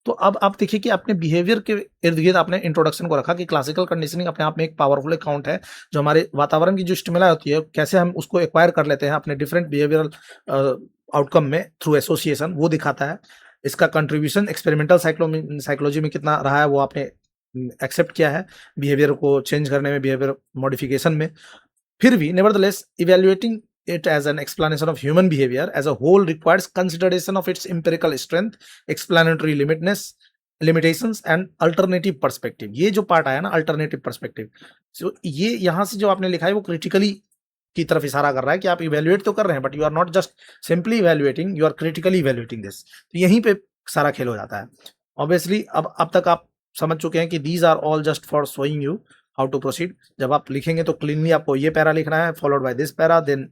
तो अब आप देखिए कि आपने बिहेवियर के इर्द गिर्द आपने इंट्रोडक्शन को रखा कि क्लासिकल कंडीशनिंग अपने आप में एक पावरफुल अकाउंट है, जो हमारे वातावरण की जो स्टिमुलाई होती है कैसे हम उसको एक्वायर कर लेते हैं अपने डिफरेंट बिहेवियरल आउटकम में थ्रू एसोसिएशन, वो दिखाता है। इसका कंट्रीब्यूशन एक्सपेरिमेंटल साइकोलॉजी में कितना रहा है वो आपने एक्सेप्ट किया है, बिहेवियर को चेंज करने में, बिहेवियर मॉडिफिकेशन में। फिर भी nevertheless evaluating it as an explanation of human behavior as a whole requires consideration of its empirical strength, explanatory limitations and alternative perspective। ये जो पार्ट आया ना अल्टरनेटिव पर्सपेक्टिव, so ये यहाँ से जो आपने लिखा है वो क्रिटिकली की तरफ इशारा कर रहा है कि आप इवेल्युएट तो कर रहे हैं but you are not just simply evaluating, you are critically evaluating this. तो यहीं पे सारा खेल हो जाता है। ऑब्वियसली अब तक आप समझ चुके हैं कि these are all just for showing you how to proceed. जब आप लिखेंगे तो क्लीनली आपको ये पैरा लिखना है followed by this para, then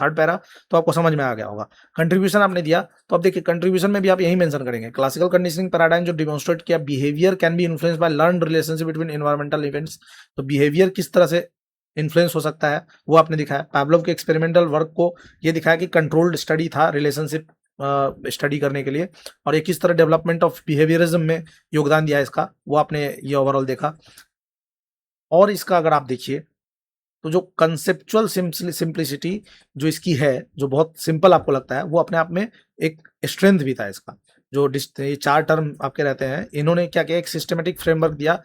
third para, तो आपको समझ में आ गया होगा। कंट्रीब्यूशन आपने दिया, तो अब देखिए कंट्रीब्यूशन में भी आप यही मेंशन करेंगे क्लासिकल कंडीशनिंग पैराडाइम जो डिमोन्स्ट्रेट किया behaviour can be influenced by learned relationship between environmental events. तो बिहेवियर किस तरह से इन्फ्लुएंस हो सकता है वो आपने दिखाया। पावलोव के एक्सपेरिमेंटल वर्क को ये दिखाया कि कंट्रोल्ड स्टडी था रिलेशनशिप स्टडी करने के लिए, और ये किस तरह डेवलपमेंट ऑफ बिहेवियरिज्म में योगदान दिया इसका, वो आपने ये ओवरऑल देखा। और इसका अगर आप देखिए तो जो कंसेप्चुअल सिंप्लिसिटी जो इसकी है, जो बहुत सिंपल आपको लगता है, वो अपने आप में एक स्ट्रेंथ भी था इसका। जो ये चार टर्म आपके रहते हैं, इन्होंने क्या किया, एक सिस्टमेटिक फ्रेमवर्क दिया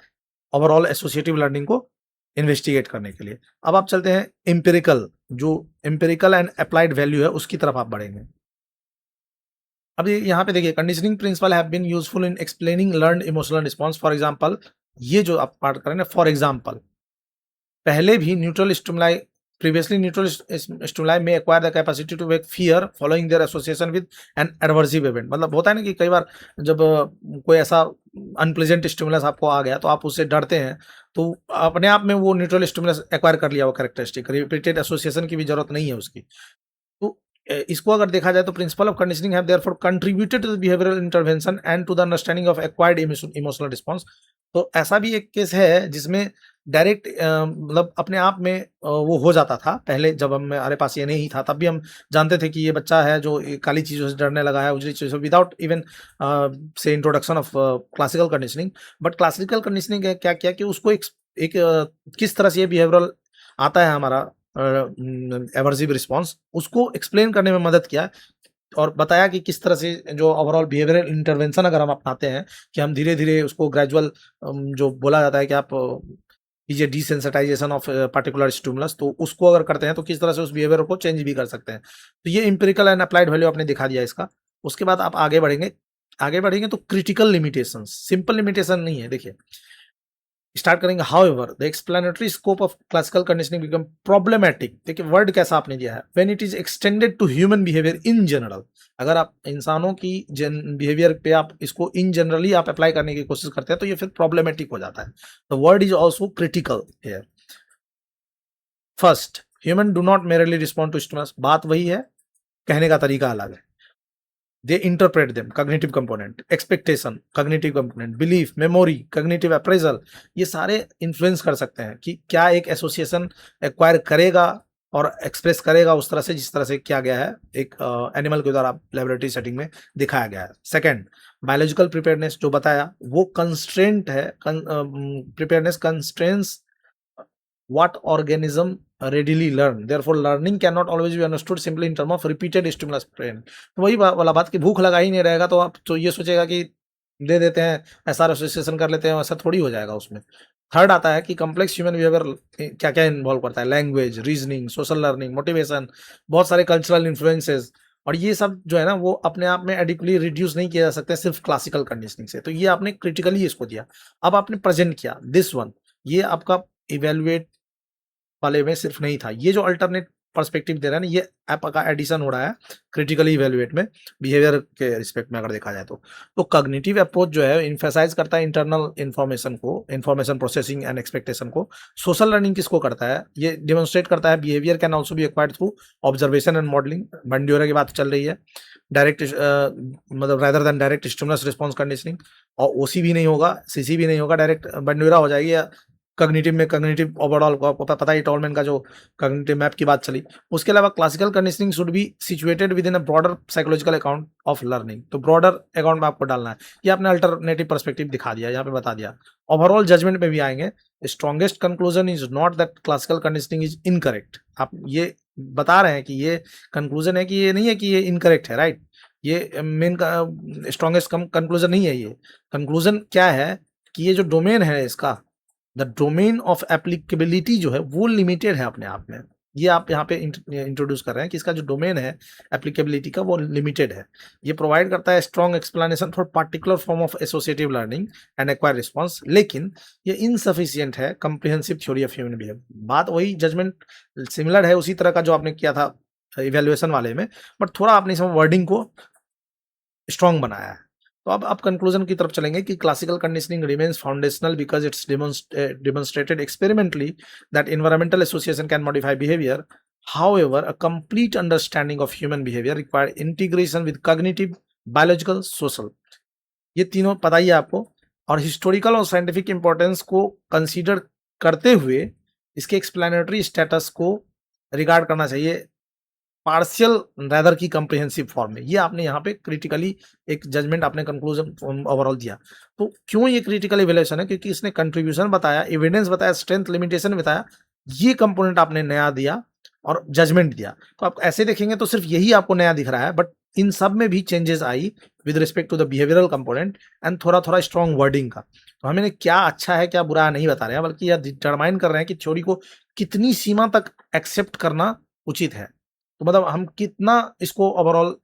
ओवरऑल एसोसिएटिव लर्निंग को इन्वेस्टिगेट करने के लिए। अब आप चलते हैं एम्पिरिकल, जो एम्पिरिकल एंड अप्लाइड वैल्यू है उसकी तरफ आप बढ़ेंगे। अब यहाँ पे देखिए conditioning principle have been useful in explaining learned emotional response. For example, ये जो आप पार्ट करें ना, फॉर एग्जाम्पल पहले भी neutral stimuli previously neutral stimuli में acquire the capacity to wake fear following their association with an adversive event. मतलब होता है ना कि कई बार जब कोई ऐसा अनप्लेजेंट स्टिमुलस आपको आ गया तो आप उससे डरते हैं, तो अपने आप में वो न्यूट्रल स्टिमुलस एक्वायर कर लिया वो कैरेक्टरिस्टिक, रिपीटेड एसोसिएशन की भी जरूरत नहीं है उसकी। तो इसको अगर देखा जाए तो principle of conditioning have therefore contributed to the behavioural intervention and to the understanding of acquired emotional response. तो ऐसा भी एक केस है जिसमें डायरेक्ट मतलब अपने आप में वो हो जाता था। पहले जब हमारे पास ये नहीं था तब भी हम जानते थे कि ये बच्चा है जो काली चीज़ों से डरने लगा है, उजली चीज़ों से, विदाउट इवन से introduction of classical conditioning. But classical conditioning क्या किया कि उसको एक किस तरह से ये बिहेवियरल आता है हमारा एवर्सिव रिस्पॉन्स, उसको एक्सप्लेन करने में मदद किया और बताया कि किस तरह से जो ओवरऑल बिहेवियरल इंटरवेंशन अगर हम अपनाते हैं कि हम धीरे धीरे उसको ग्रेजुअल, जो बोला जाता है कि आप कीजिए डिसेंसिटाइजेशन ऑफ पर्टिकुलर स्टिमुलस, तो उसको अगर करते हैं तो किस तरह से उस बिहेवियर को चेंज भी कर सकते हैं। तो ये इंपेरिकल एंड अप्लाइड वैल्यू आपने दिखा दिया इसका। उसके बाद आप आगे बढ़ेंगे तो क्रिटिकल लिमिटेशन, सिंपल लिमिटेशन नहीं है। देखिए स्टार्ट करेंगे, however the explanatory scope of classical conditioning become problematic. देखिए वर्ड कैसा आपने दिया है, when it is extended to human behaviour in general. अगर आप इंसानों की बिहेवियर पे आप इसको इन जनरली आप अप्लाई करने की कोशिश करते हैं तो ये फिर प्रॉब्लमेटिक हो जाता है। The word is also critical here. First, human do not merely respond to stimulus, बात वही है, कहने का तरीका अलग है। they interpret them, cognitive component, expectation, cognitive component, belief, memory, cognitive appraisal, ये सारे इन्फ्लुएंस कर सकते हैं कि क्या एक एसोसिएशन एक्वायर करेगा और एक्सप्रेस करेगा उस तरह से जिस तरह से किया गया है एक एनिमल के द्वारा लेबोरेटरी सेटिंग में दिखाया गया है। सेकंड, बायोलॉजिकल प्रिपेयरनेस जो बताया वो कंस्ट्रेंट है, preparedness constraints what organism readily learn, therefore learning cannot always be understood simply in term of repeated stimulus brain। तो वही वाला बात कि भूख लगा ही नहीं रहेगा तो आप तो ये सोचेगा कि दे देते हैं, एसआर एसोसिएशन कर लेते हैं, ऐसा थोड़ी हो जाएगा उसमें। थर्ड आता है कि कॉम्प्लेक्स ह्यूमन बिहेवियर क्या क्या इन्वॉल्व करता है, language, reasoning, social learning, motivation, बहुत सारे कल्चरल इन्फ्लुएंसेस, और ये सब जो है ना वो अपने आप में एडिक्वली रिड्यूस नहीं किया जा सकते सिर्फ क्लासिकल कंडीशनिंग से। तो ये आपने क्रिटिकली इसको दिया। अब आपने प्रेजेंट किया दिस वन, ये आपका इवेलुएट वाले में सिर्फ नहीं था, ये जो अल्टरनेट पर्सपेक्टिव दे रहा है ना, ये ऐप का एडिशन हो रहा है क्रिटिकली इवेलुएट में बिहेवियर के रिस्पेक्ट में अगर देखा जाए तो कॉग्निटिव अप्रोच जो है इन्फेसाइज करता है इंटरनल इन्फॉर्मेशन को, इन्फॉर्मेशन प्रोसेसिंग एंड एक्सपेक्टेशन को। सोशल लर्निंग किसको करता है, ये डिमोन्स्ट्रेट करता है behaviour can also be acquired through observation and modelling. Bandura की बात चल रही है, डायरेक्ट मतलब rather than direct stimulus response conditioning, और ओसी भी नहीं होगा, सीसी भी नहीं होगा, डायरेक्ट बंड्यूरा हो जाएगी। या कॉग्निटिव में कॉग्निटिव ओवरऑल को आपको पता ही टॉलमैन का जो कॉग्निटिव मैप की बात चली। उसके अलावा classical conditioning should be situated with in a broader psychological account of learning. तो ब्रॉडर अकाउंट में आपको डालना है, ये आपने अल्टरनेटिव पर्सपेक्टिव दिखा दिया, यहाँ पे बता दिया। ओवरऑल जजमेंट में भी आएंगे, strongest conclusion is not that classical conditioning is incorrect. आप ये बता रहे हैं कि ये कंक्लूजन है कि ये नहीं है कि ये इनकरेक्ट है, राइट। ये मेन स्ट्रॉन्गेस्ट कंक्लूजन नहीं है। ये कंक्लूजन क्या है कि ये जो डोमेन है इसका, द डोमेन ऑफ एप्लीकेबिलिटी जो है वो लिमिटेड है अपने आप में। ये आप यहाँ पे इंट्रोड्यूस कर रहे हैं कि इसका जो डोमेन है एप्लीकेबिलिटी का वो लिमिटेड है। ये प्रोवाइड करता है strong explanation for particular form of associative learning and acquire response, लेकिन ये इनसफिशियंट है comprehensive theory of human behaviour. बात वही, जजमेंट सिमिलर है उसी तरह का जो आपने किया था इवेल्युएशन वाले में, बट थोड़ा आपने इसमें वर्डिंग को स्ट्रॉन्ग बनाया है। तो अब आप कंक्लूजन की तरफ चलेंगे कि classical conditioning remains foundational because it's demonstrated experimentally that environmental association can modify behavior. However, a complete understanding of human behavior require integration with cognitive, biological, social, ये तीनों पता ही है आपको, और हिस्टोरिकल और साइंटिफिक इंपॉर्टेंस को कंसीडर करते हुए इसके एक्सप्लेनेटरी स्टेटस को रिगार्ड करना चाहिए पार्शियल रैदर की कंप्रिहेंसिव फॉर्म में। ये आपने यहाँ पे क्रिटिकली एक जजमेंट आपने कंक्लूजन ओवरऑल दिया। तो क्यों ये क्रिटिकल इवैल्यूएशन है, क्योंकि इसने कंट्रीब्यूशन बताया, एविडेंस बताया, स्ट्रेंथ लिमिटेशन बताया, ये कंपोनेंट आपने नया दिया और जजमेंट दिया। तो आप ऐसे देखेंगे तो सिर्फ यही आपको नया दिख रहा है, बट इन सब में भी चेंजेस आई with respect to the behavioural component and थोड़ा थोड़ा स्ट्रॉन्ग वर्डिंग का। तो हमें क्या अच्छा है क्या बुरा है नहीं बता रहे हैं, बल्कि यह डिटरमाइन कर रहे हैं कि थ्योरी को कितनी सीमा तक एक्सेप्ट करना उचित है। तो मतलब हम कितना इसको ओवरऑल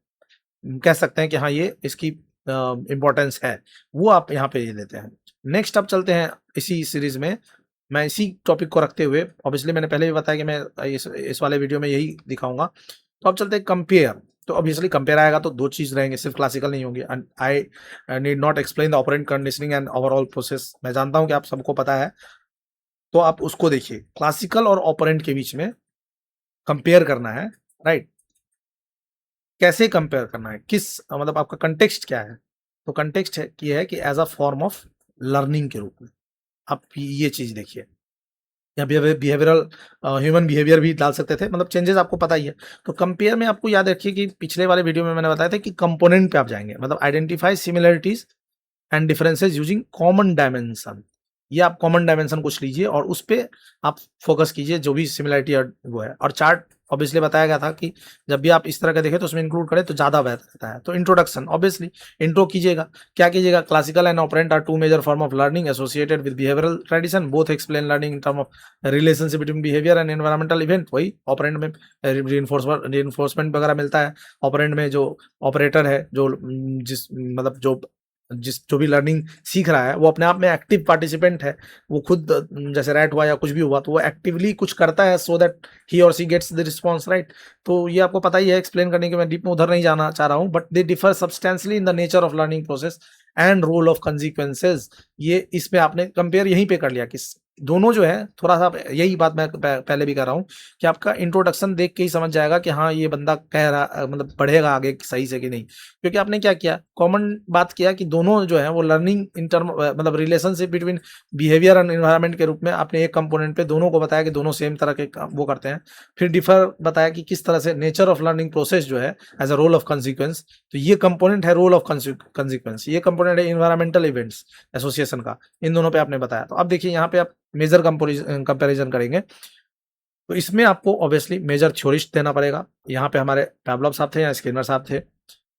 कह सकते हैं कि हाँ ये इसकी इम्पोर्टेंस है, वो आप यहाँ पे ये देते हैं। नेक्स्ट अब चलते हैं इसी सीरीज में, मैं इसी टॉपिक को रखते हुए, ऑब्वियसली मैंने पहले भी बताया कि मैं इस वाले वीडियो में यही दिखाऊंगा। तो अब चलते हैं कंपेयर। तो ऑब्वियसली कंपेयर आएगा तो दो चीज रहेंगे, सिर्फ क्लासिकल नहीं होंगे। And I need not explain the operant conditioning and overall process, मैं जानता हूँ कि आप सबको पता है। तो आप उसको देखिए, क्लासिकल और ऑपरेंट के बीच में कंपेयर करना है, राइट। कैसे कंपेयर करना है, किस मतलब आपका कंटेक्स्ट क्या है? तो कंटेक्स्ट है ये है कि as a form of learning के रूप में आप ये चीज देखिए। या बिहेवियरल ह्यूमन बिहेवियर भी डाल सकते थे, मतलब चेंजेस आपको पता ही है। तो कंपेयर में आपको याद रखिए कि पिछले वाले वीडियो में मैंने बताया था कि कंपोनेंट पे आप जाएंगे, मतलब identify similarities and differences using common dimension. ये आप कॉमन डायमेंशन कुछ लीजिए और उस पे आप फोकस कीजिए जो भी सिमिलरिटी वो है। और चार्ट ऑब्वियसली बताया गया था कि जब भी आप इस तरह का देखें तो उसमें इंक्लूड करें तो ज़्यादा बेहतर रहता है। तो इंट्रोडक्शन, ऑब्वियसली इंट्रो कीजिएगा। क्या कीजिएगा? Classical and operant are two major form of learning associated with behavioural tradition, both explain learning in term of relationship between behaviour and environmental event. वही ऑपरेंट में रीइंफोर्समेंट वगैरह मिलता है। ऑपरेंट में जो ऑपरेटर है, जो जिस मतलब जो भी लर्निंग सीख रहा है वो अपने आप में एक्टिव पार्टिसिपेंट है। वो खुद जैसे रैट हुआ या कुछ भी हुआ तो वो एक्टिवली कुछ करता है सो दैट ही और सी गेट्स द रिस्पॉन्स, राइट। तो ये आपको पता ही है, एक्सप्लेन करने के मैं डीप में उधर नहीं जाना चाह रहा हूँ, but they differ substantially in the nature of learning process and role of consequences. ये इसमें आपने कंपेयर यहीं पे कर लिया कि दोनों जो है थोड़ा सा, यही बात मैं पहले भी कर रहा हूँ कि आपका इंट्रोडक्शन देख के ही समझ जाएगा कि हाँ ये बंदा कह रहा मतलब बढ़ेगा आगे सही से कि नहीं। क्योंकि आपने क्या किया, कॉमन बात किया कि दोनों जो है वो लर्निंग इन टर्म मतलब relationship between behaviour and environment के रूप में आपने एक कंपोनेंट पे दोनों को बताया कि दोनों सेम तरह के वो करते हैं। फिर डिफर बताया कि किस तरह से नेचर ऑफ लर्निंग प्रोसेस जो है as a role of consequence. तो ये कंपोनेंट है रोल ऑफ कंसिक्वेंस, ये कंपोनेंट है इन्वायरमेंटल इवेंट्स एसोसिएशन का। इन दोनों पे आपने बताया। तो अब देखिए यहाँ पे आप मेजर कंपेरिजन करेंगे तो इसमें आपको ऑब्वियसली मेजर थ्योरिस्ट देना पड़ेगा। यहाँ पे हमारे पैवलव साहब थे या स्किनर साहब थे।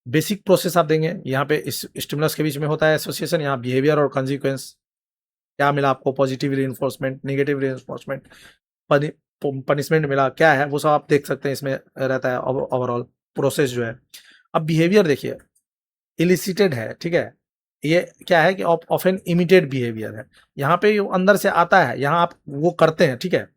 बेसिक प्रोसेस आप देंगे, यहाँ पे इस स्टिमुलस के बीच में होता है एसोसिएशन, यहाँ बिहेवियर और कंसिक्वेंस क्या मिला आपको, positive reinforcement, negative reinforcement, punishment मिला क्या है, वो सब आप देख सकते हैं इसमें रहता है ओवरऑल प्रोसेस जो है। अब बिहेवियर देखिए, इलिसिटेड है, ठीक है। ये क्या है कि ऑफन इमिटेड बिहेवियर है। यहाँ पे जो अंदर से आता है यहाँ आप वो करते हैं, ठीक है।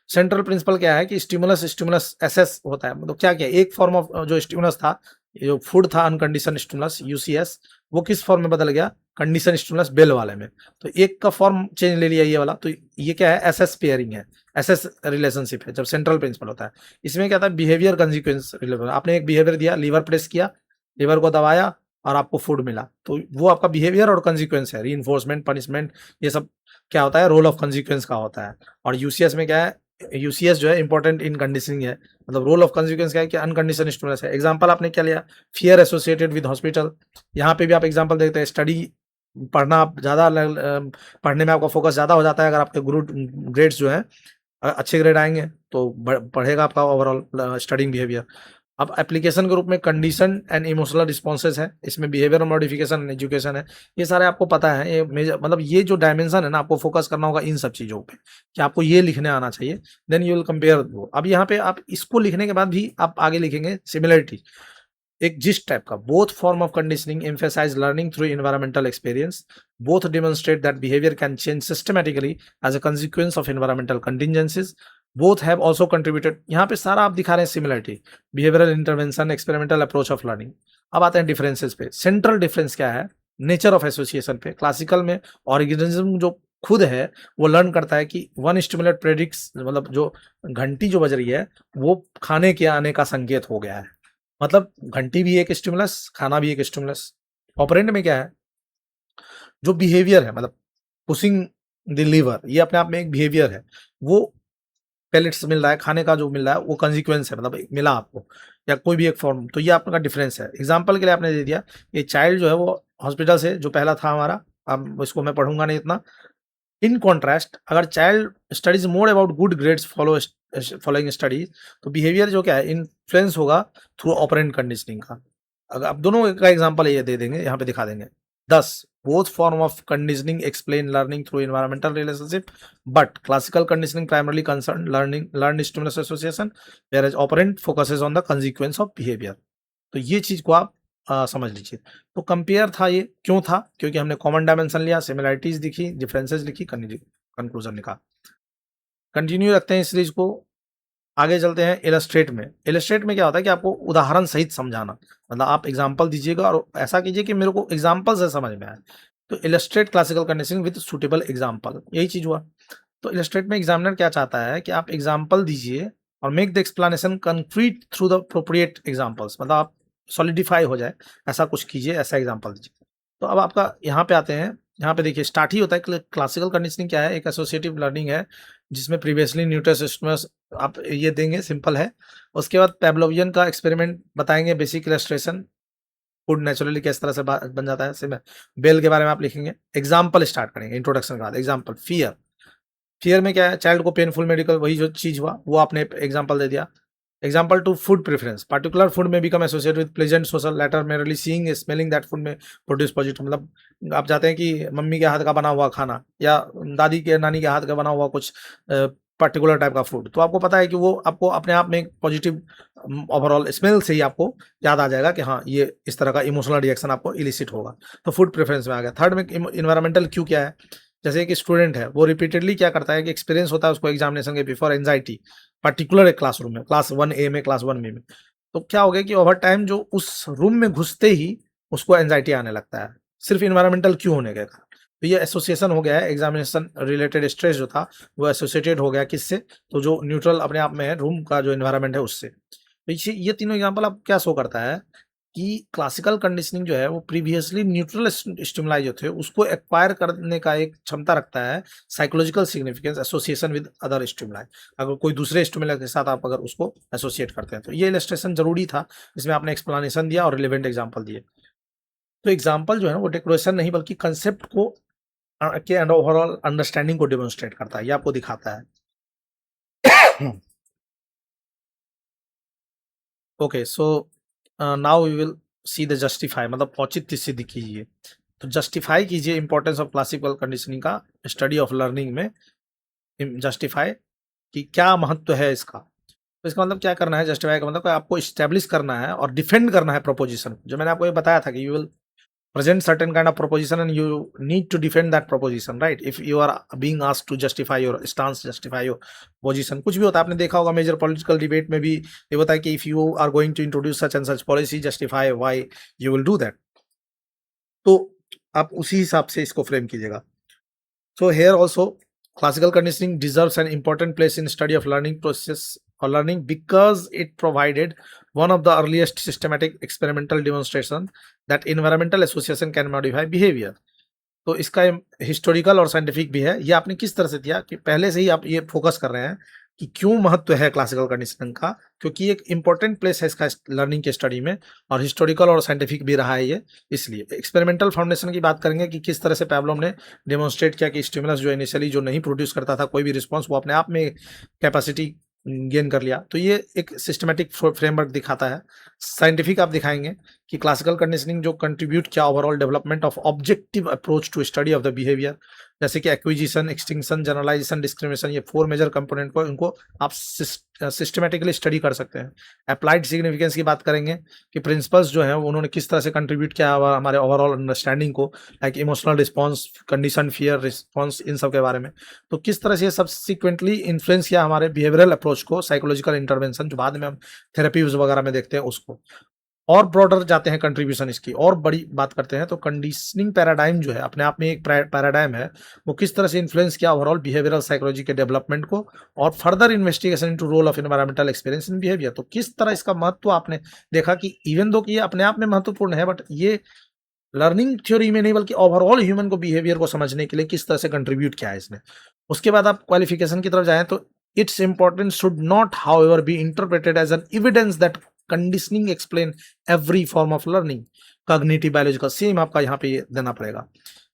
सेंट्रल प्रिंसिपल क्या है कि स्टिमुलस स्टिमुलस एसेस होता है, मतलब क्या क्या एक फॉर्म ऑफ जो स्टिमुलस था, जो फूड था अनकंडीशन स्टिमुलस यूसीएस, वो किस फॉर्म में बदल गया, कंडीशन स्टिमुलस बेल वाले में। तो एक का फॉर्म चेंज ले लिया ये वाला। तो ये क्या है, एसएस पेयरिंग है, एसएस रिलेशनशिप है जब सेंट्रल प्रिंसिपल होता है। इसमें क्या था, बिहेवियर कंसिक्वेंस। आपने एक बिहेवियर दिया, लीवर प्रेस किया, लीवर को दबाया और आपको फूड मिला, तो वो आपका बिहेवियर और कंसिक्वेंस है। रीइंफोर्समेंट, पनिशमेंट, ये सब क्या होता है, रोल ऑफ कंसिक्वेंस का होता है। और यूसीएस में क्या है, यूसीएस जो है इंपॉर्टेंट इन कंडीशनिंग है, मतलब रोल ऑफ कंसिक्वेंस क्या है कि अनकंडीशन स्टिमुलस है। एग्जांपल आपने क्या लिया, फियर एसोसिएटेड विद हॉस्पिटल। यहाँ पे भी आप एग्जांपल देखते हैं, स्टडी पढ़ना आप ज़्यादा पढ़ने में आपका फोकस ज़्यादा हो जाता है अगर आपके ग्रेड्स जो है अच्छे ग्रेड आएंगे तो बढ़ेगा आपका ओवरऑल स्टडिंग बिहेवियर। अब एप्लीकेशन के रूप में कंडीशन एंड इमोशनल रिस्पॉन्सेज है, इसमें बिहेवियर मॉडिफिकेशन एंड एजुकेशन है। ये सारे आपको पता है, ये मेजर मतलब ये जो डायमेंशन है ना, आपको फोकस करना होगा इन सब चीज़ों पे कि आपको ये लिखने आना चाहिए, देन यू विल कंपेयर। अब यहाँ पे आप इसको लिखने के बाद भी आप आगे लिखेंगे सिमिलरिटी, एक जिस टाइप का, both form of conditioning emphasise learning through environmental experience, both demonstrate that behaviour can change systematically as a consequence of environmental contingencies, both have also contributed. यहाँ पे सारा आप दिखा रहे हैं similarity, behavioural intervention, experimental approach of learning. अब आते हैं डिफरेंसेस पे। सेंट्रल डिफरेंस क्या है, नेचर ऑफ एसोसिएशन पे। क्लासिकल में ऑर्गेनिज्म जो खुद है वो लर्न करता है कि वन स्टिमुलेट प्रेडिक्ट्स, मतलब जो घंटी जो बज रही है वो खाने के आने का संकेत हो गया है। मतलब घंटी भी एक स्टिमुलस, खाना भी एक स्टिमुलस। ऑपरेंट में क्या है, जो बिहेवियर है, मतलब पुशिंग द लीवर, ये अपने आप में एक बिहेवियर है। वो पेलेट्स मिल रहा है, खाने का जो मिल रहा है वो कंसिक्वेंस है, मतलब मिला आपको या कोई भी एक फॉर्म। तो ये आपका डिफरेंस है। एग्जाम्पल के लिए आपने दे दिया, ये चाइल्ड जो है वो हॉस्पिटल से जो पहला था हमारा, अब इसको मैं पढ़ूंगा नहीं इतना। इन कॉन्ट्रास्ट, अगर child studies more about good grades following studies, तो बिहेवियर जो क्या है इन्फ्लुएंस होगा थ्रू ऑपरेंट कंडीशनिंग का। अगर आप दोनों का एग्जांपल ये दे देंगे, यहाँ पे दिखा देंगे। 10 both form of conditioning explain learning through environmental relationship, but classical conditioning primarily concern learn stimulus association, whereas operant focuses on the consequence of behaviour. तो ये चीज को आप समझ लीजिए। तो कंपेयर था, ये क्यों था, क्योंकि हमने कॉमन डायमेंशन लिया, सिमिलरिटीज दिखी, डिफरेंसेस लिखी, कंक्लूजन लिखा। कंटिन्यू रखते हैं इस सीरीज को, आगे चलते हैं इलस्ट्रेट में। इलस्ट्रेट में क्या होता है कि आपको उदाहरण सहित समझाना, मतलब आप एग्जाम्पल दीजिएगा और ऐसा कीजिए कि मेरे को एग्जाम्पल से समझ में आए। तो illustrate classical conditioning with suitable example, यही चीज हुआ। तो इलस्ट्रेट में एग्जामिनर क्या चाहता है कि आप एग्जाम्पल दीजिए और make the explanation concrete through the appropriate examples, मतलब आप सॉलिडिफाई हो जाए, ऐसा कुछ कीजिए, ऐसा एग्जांपल दीजिए। तो अब आपका यहाँ पे आते हैं, यहाँ पे देखिए स्टार्ट ही होता है। क्लासिकल कंडीशनिंग क्या है? एक एसोसिएटिव लर्निंग है जिसमें प्रीवियसली न्यूटन सिस्टम्स आप ये देंगे, सिंपल है। उसके बाद पेवलोवियन का एक्सपेरिमेंट बताएंगे, बेसिक इलस्ट्रेशन, फूड नेचुरली किस तरह से बन जाता है, सिर्फ बेल के बारे में आप लिखेंगे। एग्जाम्पल स्टार्ट करेंगे इंट्रोडक्शन के बाद। एग्जाम्पल फियर, फियर में क्या है? चाइल्ड को पेनफुल मेडिकल, वही जो चीज हुआ वो आपने एग्जाम्पल दे दिया। Example to food preference, particular food में become associated with pleasant social letter merely seeing smelling that food में प्रोड्यूस पॉजिटिव। मतलब आप चाहते हैं कि मम्मी के हाथ का बना हुआ खाना या दादी के नानी के हाथ का बना हुआ कुछ पर्टिकुलर टाइप का फूड, तो आपको पता है कि वो आपको अपने आप में एक पॉजिटिव ओवरऑल स्मेल से ही आपको याद आ जाएगा कि हाँ ये इस तरह का इमोशनल रिएक्शन आपको इलिसिट होगा। तो फूड प्रेफरेंस में आ गया। थर्ड में इन्वायरमेंटल क्यू क्या है? जैसे एक स्टूडेंट है, वो रिपीटेडली क्या करता है कि एक्सपीरियंस होता है उसको एग्जामिनेशन के बिफोर एंजाइटी, पर्टिकुलर एक क्लासरूम में, क्लास 1A में, क्लास 1B में। तो क्या हो गया कि ओवर टाइम जो उस रूम में घुसते ही उसको एंजाइटी आने लगता है, सिर्फ इन्वायरमेंटल क्यों होने के कारण। तो ये एसोसिएशन हो गया है, एग्जामिनेशन रिलेटेड स्ट्रेस जो था वो एसोसिएटेड हो गया किससे? तो जो न्यूट्रल अपने आप में है रूम का जो इन्वायरमेंट है उससे। तो ये तीनों एग्जाम्पल आप क्या शो करता है कि क्लासिकल कंडीशनिंग जो है वो प्रीवियसली न्यूट्रल स्टिमुलाई जो थे उसको एक्वायर करने का एक क्षमता रखता है, psychological significance association with other stimuli. अगर कोई दूसरे स्टिमुलाई के साथ आप अगर उसको एसोसिएट करते हैं, तो ये इलस्ट्रेशन जरूरी था, इसमें आपने एक्सप्लेनेशन दिया और रिलेवेंट एग्जाम्पल दिए। तो एग्जाम्पल जो है वो डेकोरेशन नहीं बल्कि कंसेप्ट को के ओवरऑल अंडरस्टैंडिंग को डेमोन्स्ट्रेट करता है, ये आपको दिखाता है। Okay, so now we will see the justify, मतलब औचित्य सिद्ध कीजिए। तो जस्टिफाई कीजिए इंपॉर्टेंस ऑफ क्लासिकल कंडीशनिंग का स्टडी ऑफ लर्निंग में। जस्टिफाई कि क्या महत्व है इसका। तो इसका मतलब क्या करना है? जस्टिफाई का मतलब कि आपको इस्टेब्लिश करना है और डिफेंड करना है प्रोपोजिशन, जो मैंने आपको ये बताया था कि you will present certain kind of proposition and you need to defend that proposition, right? If you are being asked to justify your stance, justify your position, कुछ भी होता है, आपने देखा होगा मेजर पॉलिटिकल डिबेट में भी ये होता है कि if you are going to introduce such and such policy, justify why you will do that। तो आप उसी हिसाब से इसको फ्रेम कीजिएगा। So here also classical conditioning deserves an important place in study of learning process or learning because it provided one of the earliest systematic experimental demonstration that environmental association can modify behavior। तो इसका historical और scientific भी है। ये आपने किस तरह से दिया कि पहले से ही आप ये फोकस कर रहे हैं कि क्यों महत्व है क्लासिकल कंडीशनिंग का, क्योंकि एक इंपॉर्टेंट प्लेस है इसका लर्निंग के स्टडी में, और हिस्टोरिकल और साइंटिफिक भी रहा है ये। इसलिए एक्सपेरिमेंटल फाउंडेशन की बात करेंगे कि किस तरह से पैवलोव ने डेमोन्स्ट्रेट किया कि स्टिमुलस जो इनिशियली जो नहीं प्रोड्यूस करता था कोई भी रिस्पॉन्स, वो अपने आप में कैपेसिटी गेन कर लिया। तो ये एक सिस्टमेटिक फ्रेमवर्क दिखाता है। साइंटिफिक आप दिखाएंगे कि क्लासिकल कंडीशनिंग जो कंट्रीब्यूट किया overall development of objective approach to study of the behaviour, जैसे कि एक्विजिशन, एक्सटिंक्शन, जनरलाइजेशन, डिस्क्रिमिनेशन, ये 4 मेजर कंपोनेंट को इनको आप सिस्टमेटिकली स्टडी कर सकते हैं। अप्लाइड सिग्निफिकेंस की बात करेंगे कि प्रिंसिपल्स जो हैं उन्होंने किस तरह से कंट्रीब्यूट किया हमारे ओवरऑल अंडरस्टैंडिंग को, like emotional response, condition, fear response, इन सब के बारे में। तो किस तरह से सब्सिक्वेंटली इन्फ्लुएंस किया हमारे बिहेवियरल अप्रोच को, साइकोलॉजिकल इंटरवेंशन जो बाद में हम थेरेपीज वगैरह में देखते हैं उसको। और ब्रॉडर जाते हैं कंट्रीब्यूशन इसकी, और बड़ी बात करते हैं तो कंडीशनिंग पैराडाइम जो है अपने आप में एक पैराडाइम है, वो किस तरह से इन्फ्लुएंस किया ओवरऑल बिहेवियरल साइकोलॉजी के डेवलपमेंट को, और further investigation into role of environmental experience in behaviour. तो किस तरह इसका महत्व आपने देखा कि इवन दो कि ये अपने आप में महत्वपूर्ण है, बट ये लर्निंग थ्योरी में नहीं बल्कि ओवरऑल ह्यूमन को बिहेवियर को समझने के लिए किस तरह से कंट्रीब्यूट किया है इसने। उसके बाद आप क्वालिफिकेशन की तरफ जाएं तो its importance should not however be interpreted as an evidence that conditioning explain every form of learning, cognitive, biological, same आपका यहाँ पे देना पड़ेगा।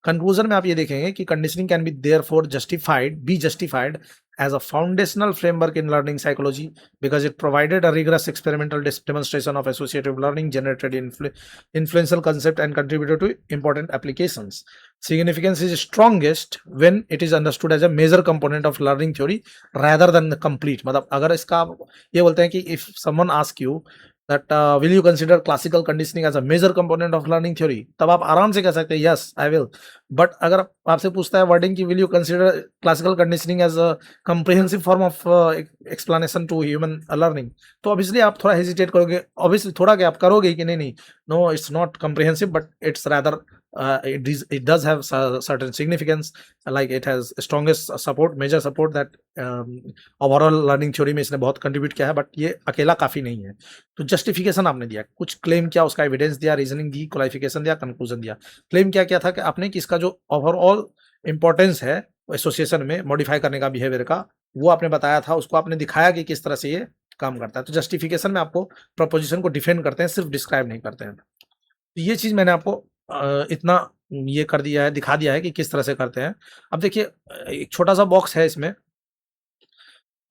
कंक्लूजन में आप ये देखेंगे कि conditioning can B therefore justified as a foundational framework in learning psychology because it provided a rigorous experimental demonstration of associative learning, generated influential concept and contributed to important applications. Significance is strongest when it is understood as a major component of learning theory rather than the complete। मतलब अगर इसका ये बोलते हैं कि if someone ask you that will you consider classical conditioning as a major component of learning theory, तब आप आराम से कह सकते हैं yes I will, बट अगर आपसे पूछता है वर्डिंग की will you consider classical conditioning as a comprehensive form of explanation to human learning, तो ऑब्वियसली आप थोड़ा हेजिटेट करोगे, ऑब्वियसली थोड़ा क्या आप करोगे कि नहीं नहीं, no it's not comprehensive but it's rather it does have certain significance, like it has strongest support, major support that overall learning theory में इसने बहुत कंट्रीब्यूट किया है, बट ये अकेला काफी नहीं है। तो जस्टिफिकेशन आपने दिया, कुछ क्लेम किया, उसका एविडेंस दिया, रीजनिंग दी, क्वालिफिकेशन दिया, कंक्लूजन दिया। क्लेम क्या किया था कि आपने कि इसका जो ओवरऑल इंपॉर्टेंस है एसोसिएशन में मॉडिफाई करने का बिहेवियर का, वो आपने बताया था, उसको आपने दिखाया कि किस तरह से ये काम करता है। तो जस्टिफिकेशन में आपको प्रपोजिशन को डिफेंड करते हैं, सिर्फ डिस्क्राइब नहीं करते हैं। तो ये चीज़ मैंने आपको इतना ये कर दिया है, दिखा दिया है कि किस तरह से करते हैं। अब देखिए एक छोटा-सा बॉक्स है इसमें,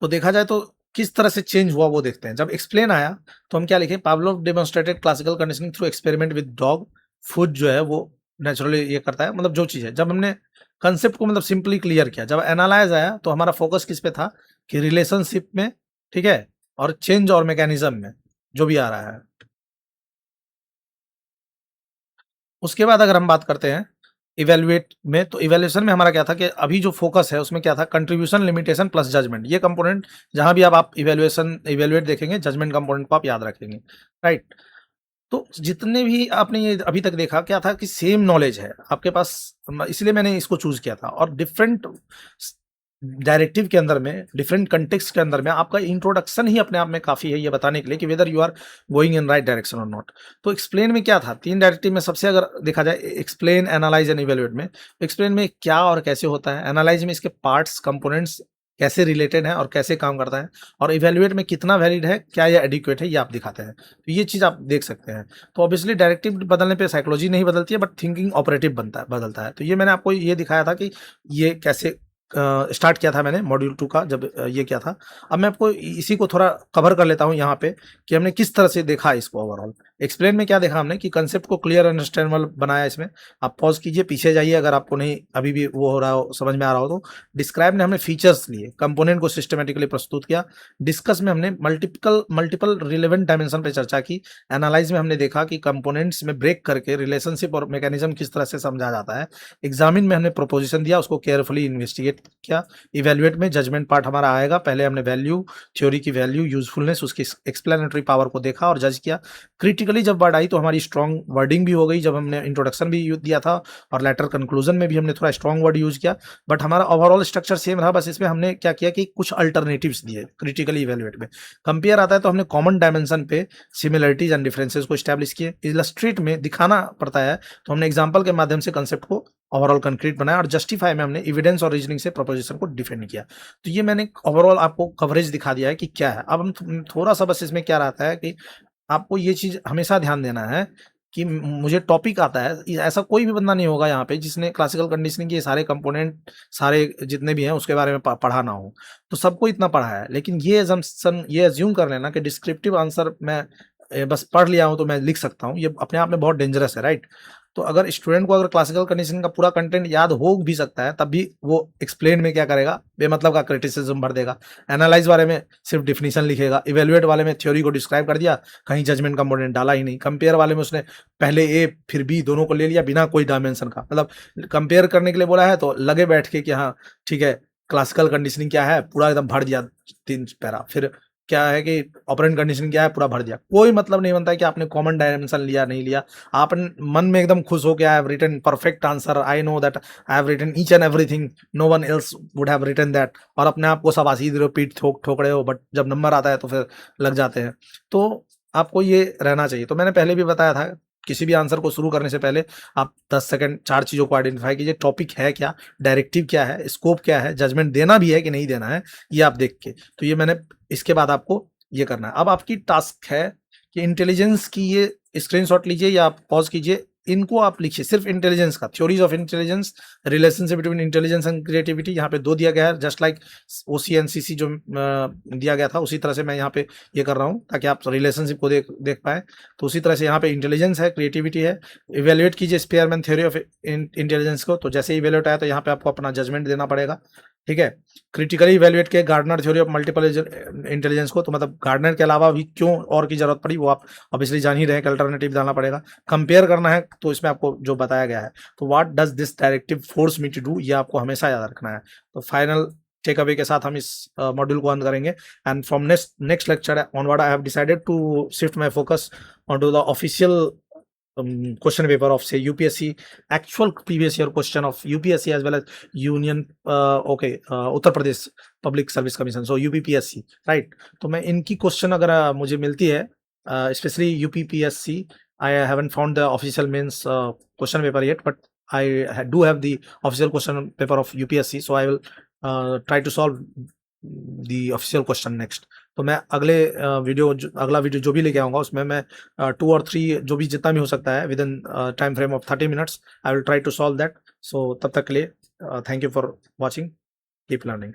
तो देखा जाए तो किस तरह से चेंज हुआ वो देखते हैं। जब एक्सप्लेन आया तो हम क्या लिखे, Pavlov demonstrated classical conditioning through experiment with dog, food जो है वो नेचुरली ये करता है, मतलब जो चीज़ है। जब हमने कंसेप्ट को मतलब सिंपली क्लियर किया, जब एनालाइज़ आया तो हमारा फोकस किस पे था कि रिलेशनशिप में, ठीक है? और चेंज और मैकेनिज़्म में जो भी आ रहा है। उसके बाद अगर हम बात करते हैं इवैल्यूएट में, तो इवैल्यूएशन में हमारा क्या था कि अभी जो फ़ोकस है उसमें क्या था, कंट्रीब्यूशन, लिमिटेशन प्लस जजमेंट। ये कंपोनेंट जहाँ भी आप इवैल्यूएट देखेंगे, जजमेंट कंपोनेंट को आप याद रखेंगे, राइट? तो जितने भी आपने ये अभी तक देखा क्या था कि सेम नॉलेज है आपके पास, इसलिए मैंने इसको चूज़ किया था। और डिफरेंट डायरेक्टिव के अंदर में, डिफरेंट कंटेक्स्ट के अंदर में आपका इंट्रोडक्शन ही अपने आप में काफ़ी है ये बताने के लिए कि whether you are going in right direction और नॉट। तो एक्सप्लेन में क्या था, 3 डायरेक्टिव में सबसे अगर देखा जाए एक्सप्लेन, एनालाइज़ एंड इवैल्यूएट में, एक्सप्लेन में क्या और कैसे होता है, एनालाइज़ में इसके पार्ट्स, कंपोनेंट्स कैसे रिलेटेड हैं और कैसे काम करता है, और इवैल्यूएट में कितना वैलिड है, क्या ये एडिक्वेट है, ये आप दिखाते हैं। तो ये चीज़ आप देख सकते हैं। तो ऑब्वियसली डायरेक्टिव बदलने पे साइकोलॉजी नहीं बदलती है, बट थिंकिंग ऑपरेटिव बदलता है। तो ये मैंने आपको ये दिखाया था कि ये कैसे स्टार्ट किया था मैंने मॉड्यूल 2 का, जब ये किया था। अब मैं आपको इसी को थोड़ा कवर कर लेता हूँ यहाँ पे कि हमने किस तरह से देखा इसको ओवरऑल। एक्सप्लेन में क्या देखा हमने कि कंसेप्ट को क्लियर अंडरस्टैंडेबल बनाया इसमें। आप पॉज़ कीजिए, पीछे जाइए अगर आपको नहीं अभी भी वो हो रहा हो, समझ में आ रहा हो तो। डिस्क्राइब में हमने फीचर्स लिए, कंपोनेंट को सिस्टमैटिकली प्रस्तुत किया। डिस्कस में हमने मल्टीपल रिलेवेंट डायमेंशन पे चर्चा की। एनालाइज़ में हमने देखा कि कंपोनेंट्स में ब्रेक करके रिलेशनशिप और मैकेनिज़्म किस तरह से समझा जाता है। एग्जामिन में हमने प्रोपोज़िशन दिया, उसको केयरफुली इन्वेस्टिगेट किया। इवैल्यूएट में जजमेंट पार्ट हमारा आएगा। पहले हमने वैल्यू, थ्योरी की वैल्यू, यूज़फुलनेस, उसकी एक्सप्लेनेटरी पावर को देखा और जज किया। क्रिटिकली जब वर्ड आई तो हमारी स्ट्रॉन्ग वर्डिंग भी हो गई, जब हमने इंट्रोडक्शन भी दिया था और लेटर कंक्लूजन में भी हमने थोड़ा स्ट्रॉन्ग वर्ड यूज़ किया। बट हमारा ओवरऑल स्ट्रक्चर सेम रहा, बस इसमें हमने क्या किया कि कुछ अल्टरनेटिव्स दिए क्रिटिकली इवैल्यूएट में। कंपेयर आता है तो हमने कॉमन डायमेंशन पे सिमिलरिटीज एंड डिफरेंसेस को स्टैब्लिश किए। इलस्ट्रेट में दिखाना पड़ता है तो हमने एग्जाम्पल के माध्यम से कंसेप्ट को ओवरऑल कंक्रीट बनाया। और जस्टिफाई में हमने एविडेंस और रीजनिंग से प्रोपोजिशन को डिफेंड किया। तो ये मैंने ओवरऑल आपको कवरेज दिखा दिया है कि क्या है। अब हम थोड़ा सा बस इसमें क्या रहता है कि आपको ये चीज़ हमेशा ध्यान देना है कि मुझे टॉपिक आता है। ऐसा कोई भी बंदा नहीं होगा यहाँ पे जिसने क्लासिकल कंडीशनिंग के सारे कंपोनेंट, सारे जितने भी हैं उसके बारे में पढ़ा ना हो। तो सबको इतना पढ़ा है, लेकिन ये अज्यूम कर लेना कि डिस्क्रिप्टिव आंसर मैं बस पढ़ लिया हूँ तो मैं लिख सकता हूँ, ये अपने आप में बहुत डेंजरस है, राइट? तो अगर स्टूडेंट को अगर क्लासिकल कंडीशनिंग का पूरा कंटेंट याद हो भी सकता है, तब भी वो एक्सप्लेन में क्या करेगा, बेमतलब का क्रिटिसिज्म भर देगा। एनालाइज वाले में सिर्फ डिफिनीशन लिखेगा। इवैल्यूएट वाले में थ्योरी को डिस्क्राइब कर दिया, कहीं जजमेंट कंपोनेंट डाला ही नहीं। कंपेयर वाले में उसने पहले ए फिर बी दोनों को ले लिया बिना कोई डायमेंशन का, मतलब कंपेयर करने के लिए बोला है तो लगे बैठ के कि हाँ ठीक है क्लासिकल कंडीशनिंग क्या है, पूरा एकदम भर दिया 3 पैरा। फिर क्या है कि ऑपरेंट कंडीशन क्या है, पूरा भर दिया। कोई मतलब नहीं बनता है कि आपने कॉमन डायमेंशन लिया नहीं लिया। आप मन में एकदम खुश हो के I have written perfect answer, I know that I have written each and everything, no one else would have written that, और अपने आप को शाबाशी दे रहे हो, पीठ ठोक रहे हो, बट जब नंबर आता है तो फिर लग जाते हैं। तो आपको ये रहना चाहिए। तो मैंने पहले भी बताया था, किसी भी आंसर को शुरू करने से पहले आप 10 सेकंड 4 चीज़ों को आइडेंटिफाई कीजिए। टॉपिक है क्या, डायरेक्टिव क्या है, स्कोप क्या है, जजमेंट देना भी है कि नहीं देना है, ये आप देख के। तो ये मैंने इसके बाद आपको ये करना है। अब आपकी टास्क है कि इंटेलिजेंस की ये स्क्रीनशॉट लीजिए या आप पॉज कीजिए, इनको आप लिखिए, सिर्फ इंटेलिजेंस का, theories of intelligence, relationship between intelligence and creativity. यहाँ पे 2 दिया गया है, जस्ट लाइक OCNCC जो दिया गया था उसी तरह से मैं यहाँ पे ये कर रहा हूँ ताकि आप रिलेशनशिप को देख पाए। तो उसी तरह से यहाँ पे इंटेलिजेंस है, क्रिएटिविटी है। इवेल्युएट कीजिए स्पेयरमैन थ्योरी ऑफ इंटेलिजेंस को। तो जैसे इवेल्युएट आया तो यहाँ पे आपको अपना जजमेंट देना पड़ेगा, ठीक है। क्रिटिकली इवेल्युएट के Gardner theory of multiple intelligence को, तो मतलब गार्डनर के अलावा भी क्यों और की जरूरत पड़ी वो आप ऑब्वियसली जान ही रहे हैं कि अल्टरनेटिव डालना पड़ेगा। कंपेयर करना है तो इसमें आपको जो बताया गया है, तो what does this directive force me to do, ये आपको हमेशा याद रखना है। तो फाइनल टेक अवे के साथ हम इस मॉड्यूल को अंत करेंगे। And from next lecture onward I have decided to shift my focus onto the official question paper of say UPSC, actual previous year question of UPSC as well as Union Uttar Pradesh Public Service Commission, so UPPSC, right? तो मैं इनकी question अगर मुझे मिलती है, specially UPPSC, I haven't found the official means question paper yet, but I do have the official question paper of UPSC, so I will try to solve the official question next. तो मैं अगला video जो भी लेके आऊँगा उसमें मैं 2 और 3 जो भी जितना भी हो सकता है within time frame of 30 minutes I will try to solve that. So तब तक के लिए thank you for watching, keep learning.